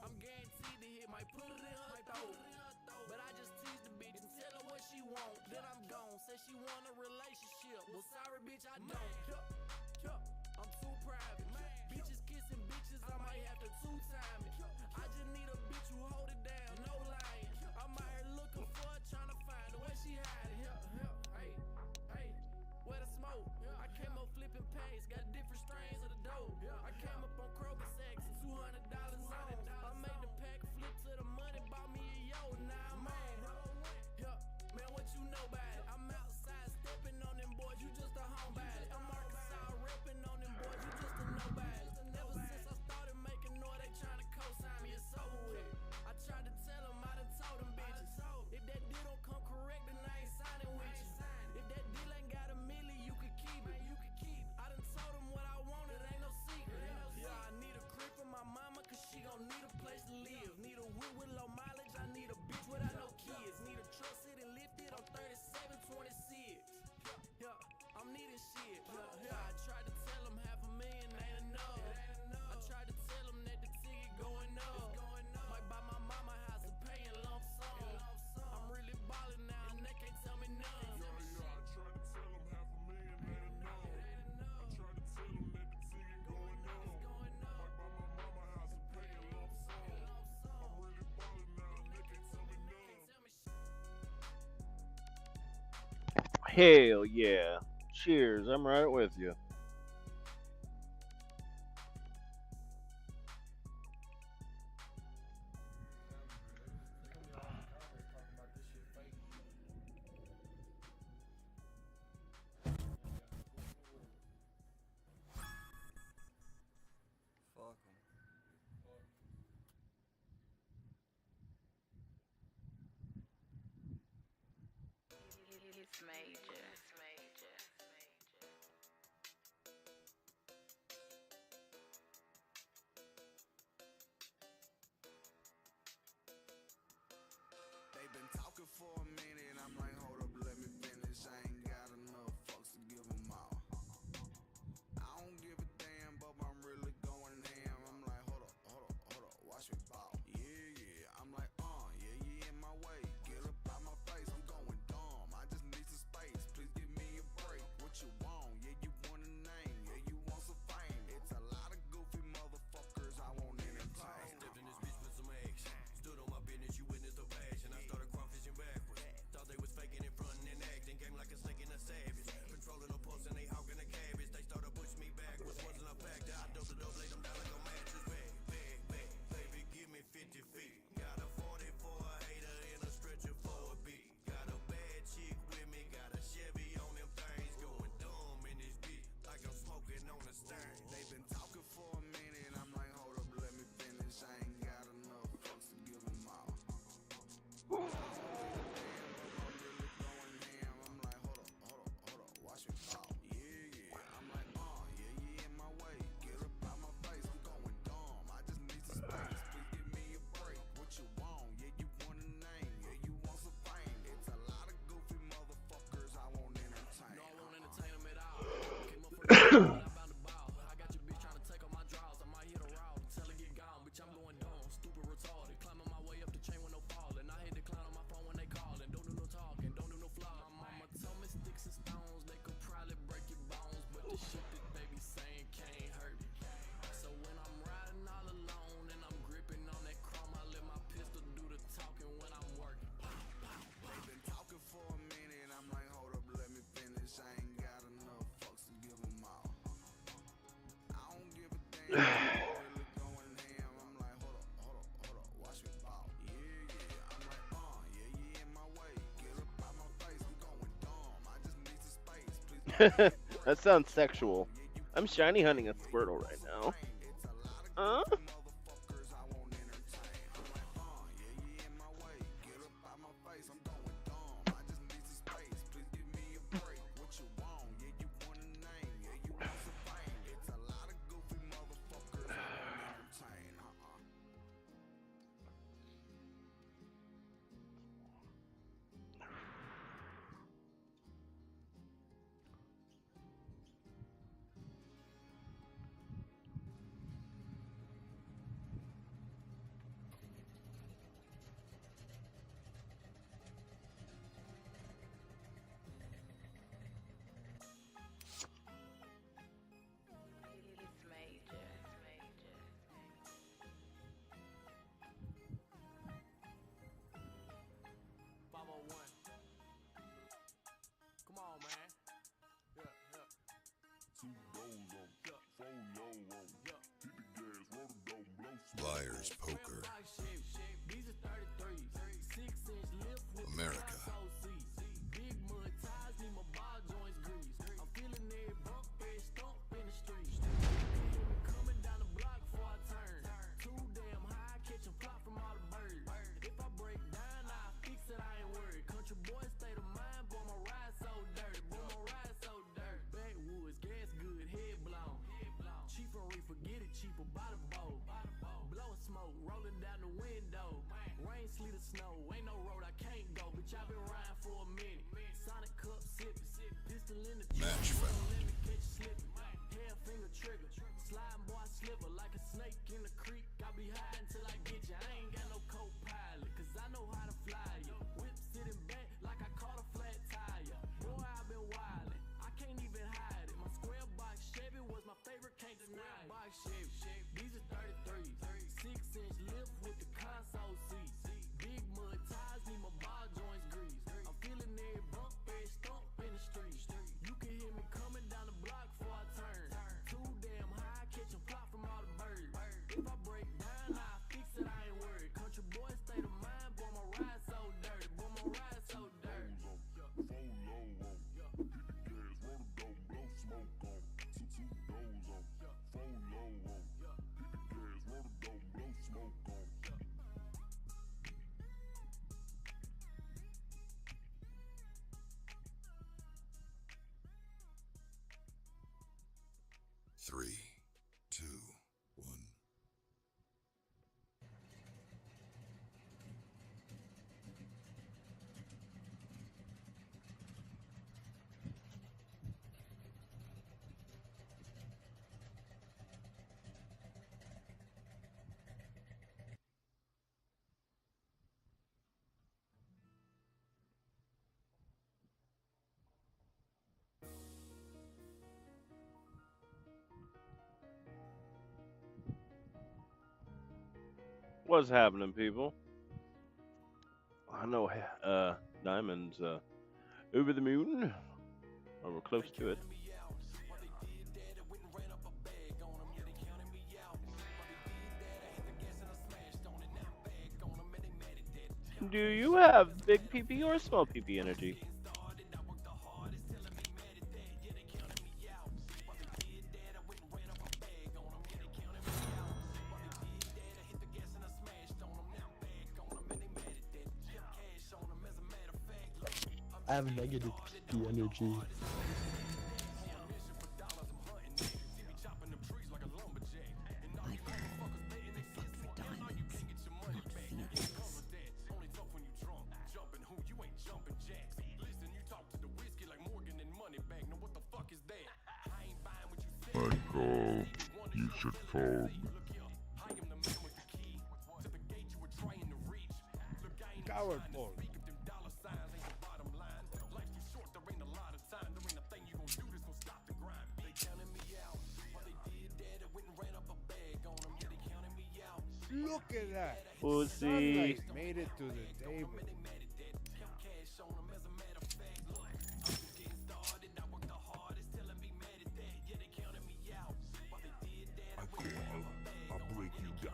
I'm guaranteed to hit, might put it in her throat. But I just tease the bitch and tell her what she want. Then I'm gone, say she want a relationship. Well, sorry bitch, I don't. I'm too private. Bitches kissing bitches, I might have to 2-time it. I just need a bitch who hold it down, no lying. I'm out here looking for her, trying to find her. Where she hiding? Hey, where the smoke? I came up flipping pace, got different strains of the dope. I came up on Kroger sacks and $200 on. I made the pack flip to the money, bought me a yo, now I'm on. Man, what you know about it? I'm outside stepping on them boys, you just a homebody. I'm Arkansas repping on them boys, you just a nobody. Ever since I started making noise, they tryna co-sign me, it's over with. I tried to tell them, I done told them bitches. If that deal don't come correct, then I ain't signing with you. If that deal ain't got a milli, you can keep it. I done told them what I wanted, ain't no secret. Yeah, I need a crib for my mama, cause she gon' need a place to live. Need a whip with low mileage, I need a bitch without no kids. Need a truck sitting lifted on 3726. Yeah, I'm needing shit. Yeah, I tried to tell them $500,000 ain't enough. I tried to tell them that the ticket going up. Might buy my mama house and paying lump sum. I'm really ballin' now and they can't tell me none. I tried to tell him $500,000 ain't enough. I tried to tell him that the ticket going up. Might buy my mama house and paying lump sum. I'm really ballin' now and they can't tell me none. Hell yeah. Cheers, I'm right with you. It's major. It's major. They been talking for a minute, I'm like, hold up, let me finish. I ain't got enough fucks to give them all. I don't give a damn, but I'm really going ham. I'm like, hold up, watch me ball. Yeah, I'm like, yeah, you in my way. Get up out my face, I'm going dumb. I just need some space, please give me a break. What you want? Yeah, you want a name, yeah, you want some fame. It's a lot of goofy motherfuckers I won't entertain. Stepped in this bitch with some action. Stood on my business, you witnessed the passion. I started crawfishing backwards. Thought they was faking in front and acting. Game like a snake and a savage. Controlling the pulse and they hawking the cabbage. They started pushing me backwards. Wasn't a factor. I doped the dope, laid them down like a mattress. Bang. Baby, give me 50 feet. Got a 40 for a hater and a stretcher for a beat. Got a bad chick with me. Got a Chevy on them things. Going dumb in this bitch. Like I'm smoking on the stern. They been talking for a minute, I'm like, hold up, let me finish. I ain't got enough fucks to give them all. I'm really going ham. I'm like, hold up, watch me fall. Yeah, I'm like, yeah, you in my way. Get up out my face, I'm going dumb. I just need some space, please give me a break. What you want? Yeah, you want a name, yeah, you want some fame. It's a lot of goofy motherfuckers I won't entertain. No, I won't entertain them at all. Came up from the I found the ball. I got your bitch trying to take on my draws. I might hit a raw. Tell her get gone, bitch, I'm going dumb. Stupid retarded. Climbing my way up the chain with no falling. I hit decline on my phone when they calling. Don't do no talking, don't do no flaw. My mama told me sticks and stones, they could probably break your bones. But the shit that they be saying can't hurt me. So when I'm riding all alone and I'm gripping on that chrome, I let my pistol do the talking when I'm working. They been talking for a minute, I'm like, hold up, let me finish. I ain't got enough fucks to give them all. I don't give a damn, I'm really going ham. I'm like, hold up, watch me ball. Yeah, I'm like, yeah, you in my way. Get up out my face, I'm going dumb. I just need some space, please give me a break. That sounds sexual. I'm shiny hunting a Squirtle right now. It's a lot of Huh? goofy motherfuckers I won't entertain. I'm like, yeah, you in my way. Get up out my face, I'm going dumb. I just need some space, please give me a break. What you want? Yeah, you want a name, yeah, you want some fame. It's a lot of goofy motherfuckers I won't entertain. It's major. It's major. 501. Come on, man. Yeah. Liar's Poker, America, Big mud ties, need my bar joints greased. I'm feeling every bump, every stump in the street. Coming down the block before I turn. Too damn high, catch a flop from all the birds. If I break down, I fix it, I ain't worried. Country boy state of mind, boy, my ride so dirty. Boy, my ride so dirty. Backwoods, gas good, head blown. Cheap on reefer, get it cheaper by the bowl. Blowing smoke, rolling down the window. Rain, sleet, or snow, ain't no road I can't go. Bitch, I been 3, 2, 1. What's happening, people? I know Diamond's over the moon, or we're close to it. Do you have big PP or small PP energy? I have negative PP energy. I fucked for diamonds, not feelings. I call, you should fold. Coward fold. Look at that. Pussy. Sunlight made it to the table. I call, I'll break you down.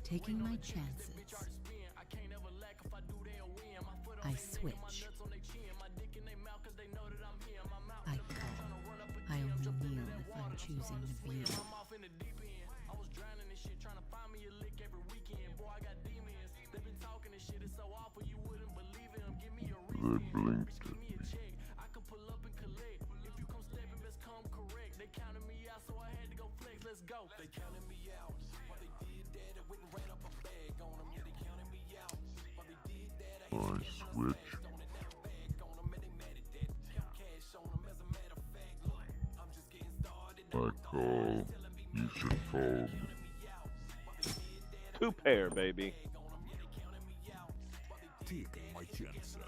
Taking my chances. I switch. I call. I only kneel if I'm choosing to be. They blinked at me. I switch. I call, you should fold. Two pair, baby. Taking my chances.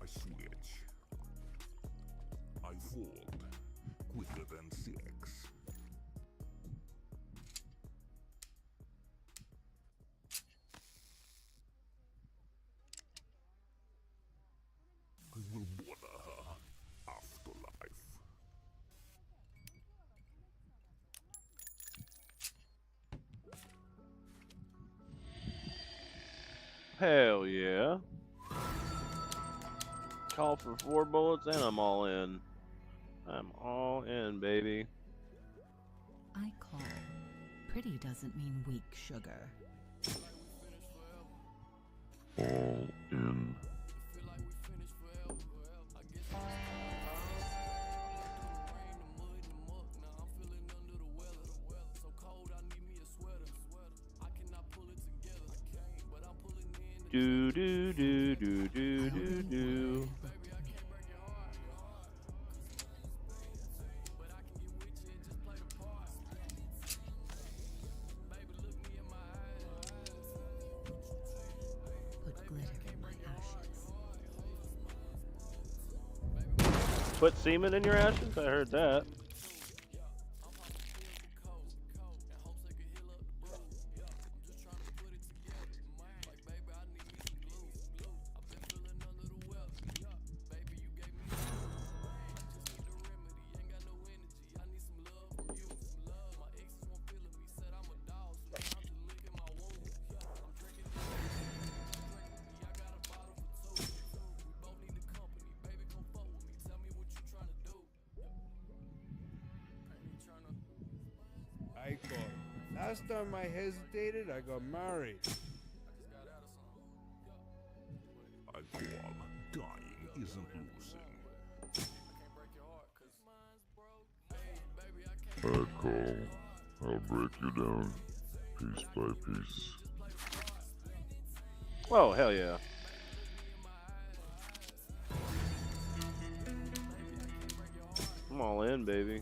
I switch. I fold. Quicker than 6. I will bother her. Afterlife. Hell yeah. Call for 4 bullets and I'm all in. I'm all in, baby. I call. Pretty doesn't mean weak, sugar. All in. Do do do do do do do. Put glitter in my ashes. Put semen in your ashes? I heard that. last time I hesitated, I got married. I call dying isn't losing. I call I'll break you down piece by piece. Oh, hell yeah. I'm all in, baby.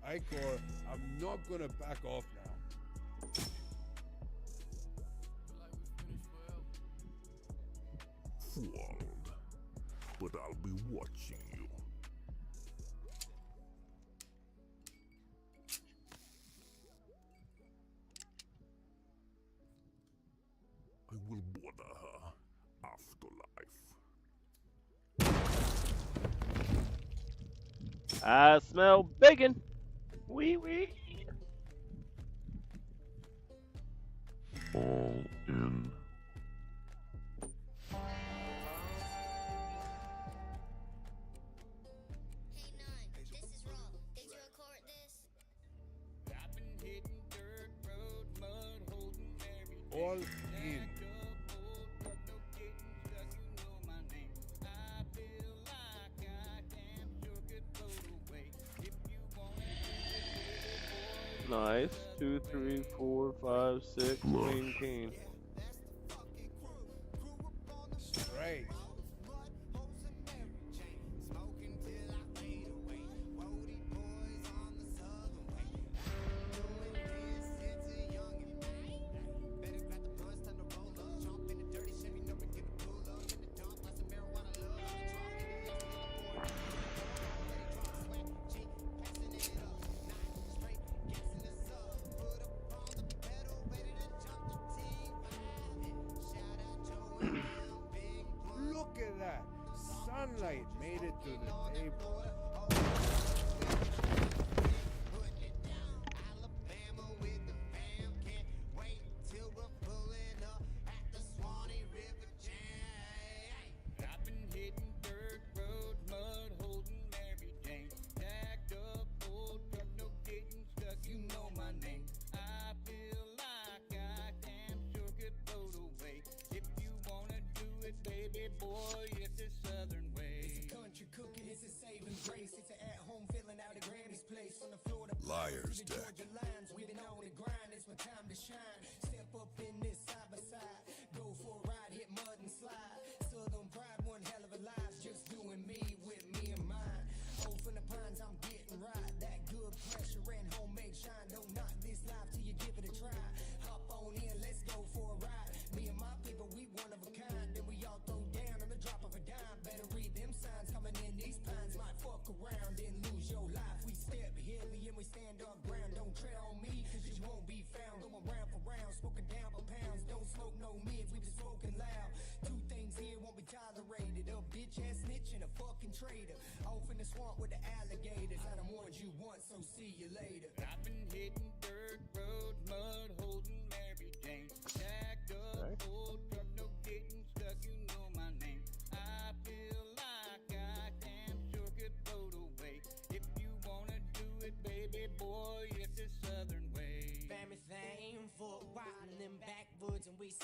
Icor, I'm not gonna back off now. Fooled, but I'll be watching you. I will bother her afterlife. I smell bacon. Wee wee. All in. All in. Nice. 2, 3, 4, 5, 6. Queen, king. Right. Look at that. Sunlight made it to the table. Liar's deck.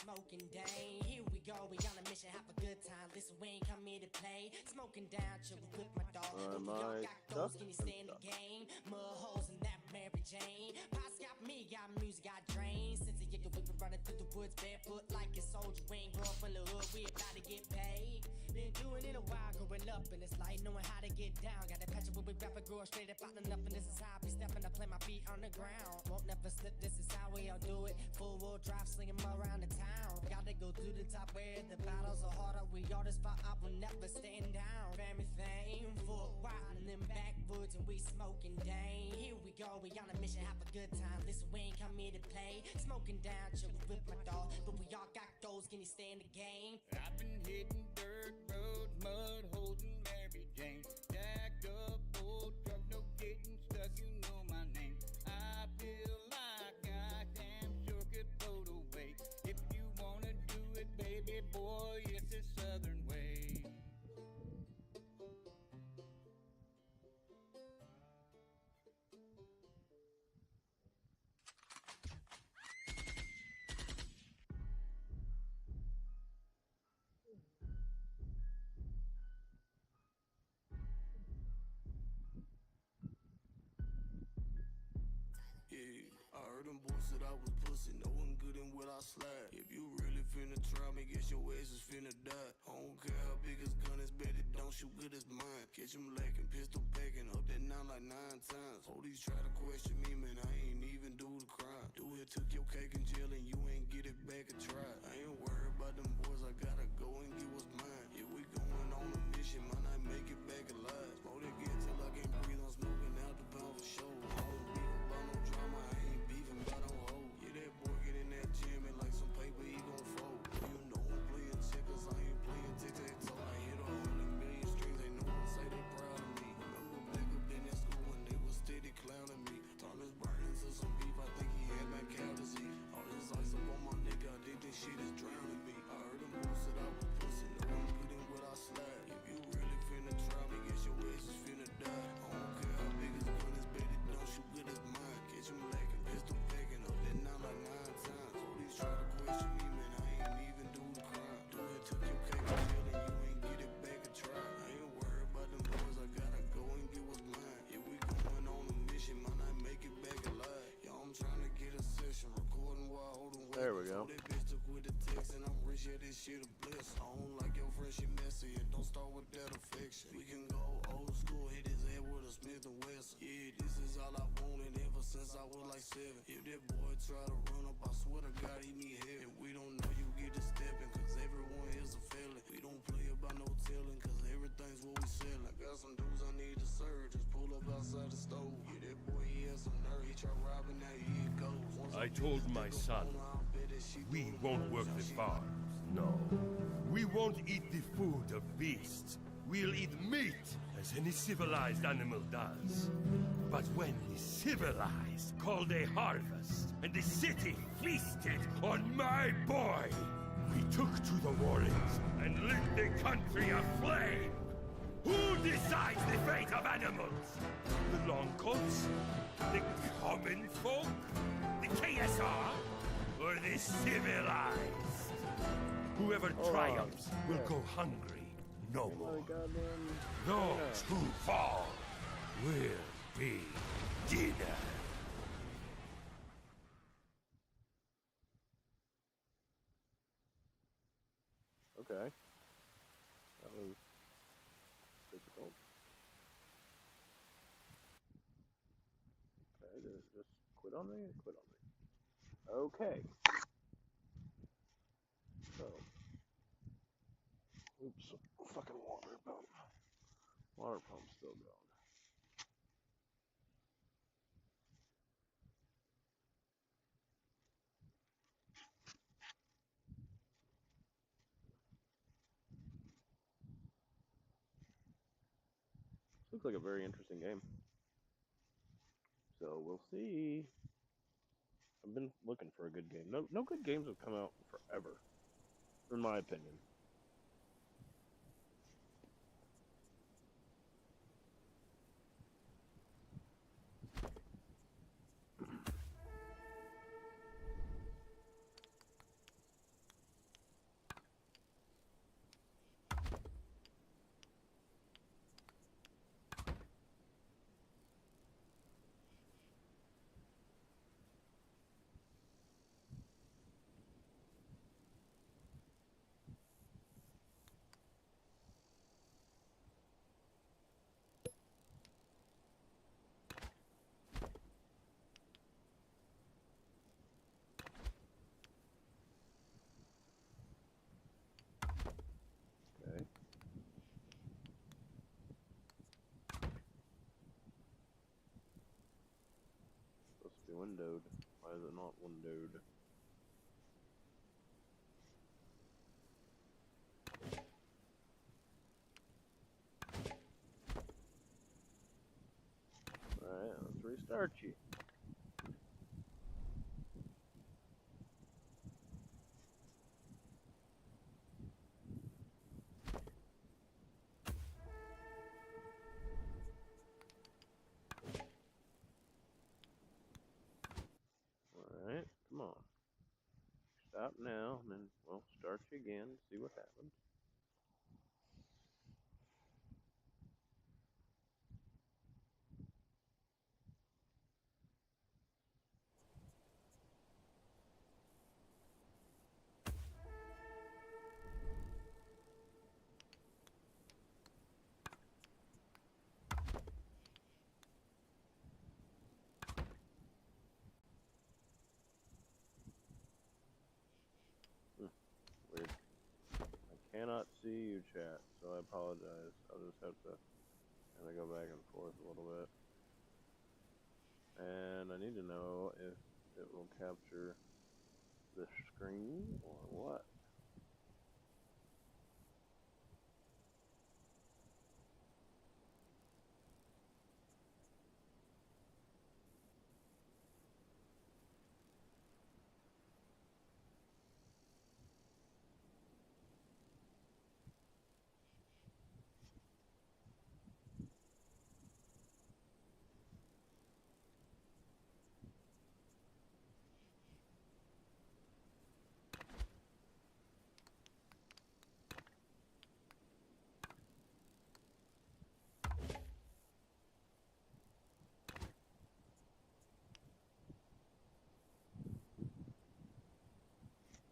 Smoking day, here we go, we on a mission, have a good time. Listen, we ain't come here to play. Smoking down, chill with my dog. We all got those, can you stay in the game? Mud holes in that Mary Jane. Pops got me, got music, got drains. Since a year we been running through the woods barefoot like a soldier. We ain't grow up in the hood, we about to get paid. Been doing it a while, growing up in this life, knowing how to get down. Got that passion with we rapper, grow straight up out of nothing. This is how I be stepping, I play my feet on the ground. Won't never slip, this is how we all do it. Full wheel drive, slinging around the town. Gotta go to the top where the battles are harder. We all just fought up, we'll never stand down. Family fame, foot wild in them backwoods and we smoking dang. Here we go, we on a mission, have a good time. Listen, we ain't come here to play. Smoking down, chill with my dog. But we all got goals, can you stay in the game? I've been hitting dirt road, mud, holding Mary Jane. Jacked up, old truck, no getting stuck, you know my name. I feel like I damn sure could float away. If you wanna do it, baby boy, it's a southern way. heard them boys said I was pussy, knowing good and what I slide. If you really finna try me, guess your ass is finna die. I don't care how big his gun is, bet it don't shoot good as mine. Catch him lacking, pistol packing, up that 9 like 9 times. Police try to question me, man, I ain't even do the crime. Do it, took your cake in jail and you ain't get it back and try. I ain't worried about them boys, I gotta go and get what's mine. If we going on a mission, might not make it back alive. Smoke again till I can't breathe, I'm smoking out the pound for show. I don't beef about no drama, I ain't beefing about no hoe. Yeah, that boy get in that gym and like some paper, he gon' fold. You know I'm playing checkers, I ain't playing tic-tac-toe. I hit 100 million strings, ain't no one say they proud of me. Remember back up in that school when they was steady clowning me. Thomas burning to some beef, I think he had my cow disease. All this ice up on my nigga, I think this shit is drowning me. I heard them boys said I was pussy, no one good in what I slide. If you really finna try me, guess your ass is finna die. I don't care how big his gun is, bet it don't shoot good as mine. Catch him lacking, pistol packing, up that 9 like 9 times. Police try to question me, man, I ain't even do the crime. Do it, took your cake in jail and you ain't get it back and try. I ain't worried about them boys, I gotta go and get what's mine. If we going on a mission, might not make it back alive. Yo, I'm trying to get a session, recording while holding weight. There we go. That bitch took with the text and I'm rich, yeah, this shit a bliss. I don't like your friend, she messy, and don't start with that affection. We can go old school, hit his head with a Smith & Wesson. Yeah, this is all I wanted ever since I was like 7. If that boy try to run up, I swear to God, he need help. If we don't know, you get to stepping, cause everyone here's a felon. We don't play about no telling, cause everything's what we selling. I got some dudes I need to serve, just pull up outside the stove. Yeah, that boy, he has some nerve, he try robbing, now here it goes. Once I told my son, we won't work the farms, no. We won't eat the food of beasts. We'll eat meat, as any civilized animal does. But when the civilized called a harvest, and the city feasted on my boy, we took to the warrens and lit the country aflame. Who decides the fate of animals? The longcoats? The common folk? The KSR? Or the civilized? Whoever triumphs will go hungry no more. Those who fall will be dinner. Okay. That was difficult. Okay, just quit on me? Quit on me. Okay. So. Oops. Fucking water pump. Water pump's still going. Looks like a very interesting game. So we'll see. I've been looking for a good game. No good games have come out forever, in my opinion. Okay. Supposed to be windowed. Why is it not windowed? Alright, let's restart you. Alright, come on. Stop now, and then we'll start you again, see what happens. cannot see you, chat, so I apologize. I'll just have to kind of go back and forth a little bit. And I need to know if it will capture the screen or what.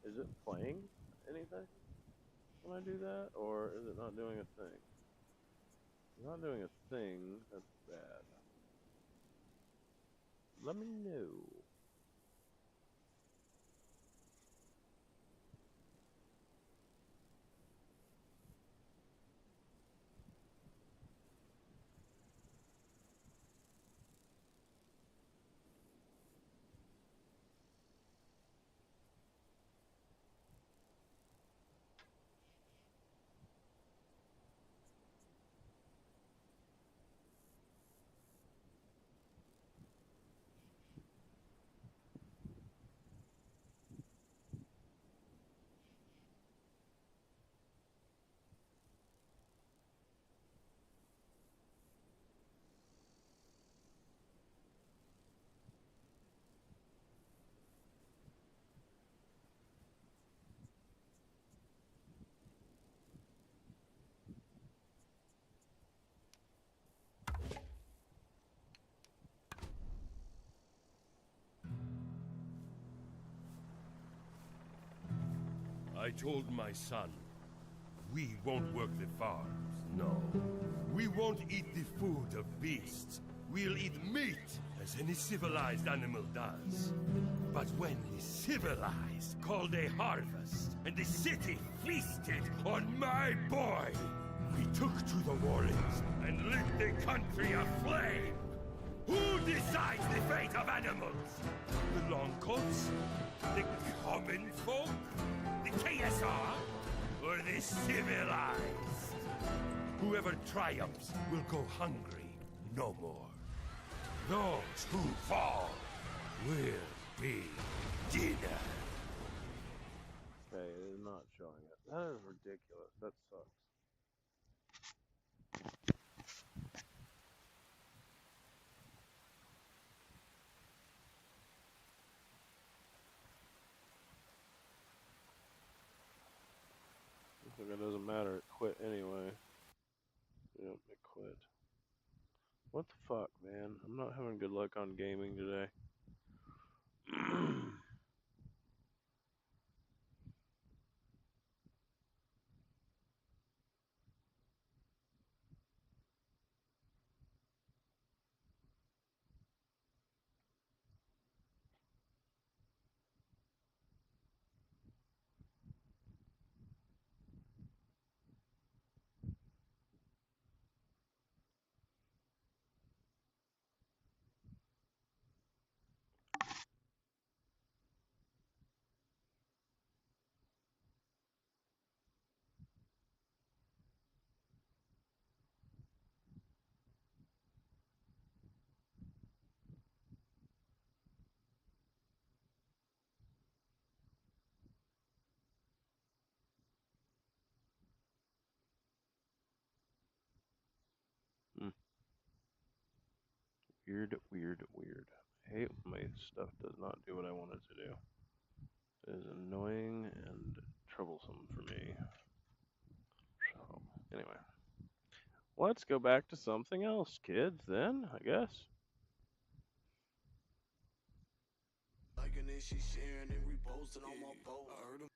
Is it playing anything when I do that, or is it not doing a thing? If it's not doing a thing, that's bad. Let me know. I told my son, we won't work the farms, no. We won't eat the food of beasts. We'll eat meat, as any civilized animal does. But when the civilized called a harvest, and the city feasted on my boy, we took to the warrens and lit the country aflame. Who decides the fate of animals? The longcoats? The common folk? The KSR? Or the civilized? Whoever triumphs will go hungry no more. Those who fall will be dinner. Okay, it is not showing it. That is ridiculous. That sucks. Looks like it doesn't matter. It quit anyway. Yep, it quit. What the fuck, man? I'm not having good luck on gaming today. Weird, weird, weird. I hate when my stuff does not do what I want it to do. It is annoying and troublesome for me. So, anyway. Let's go back to something else, kids, then, I guess. Liking it, she sharing it, reposting on my post. I heard him.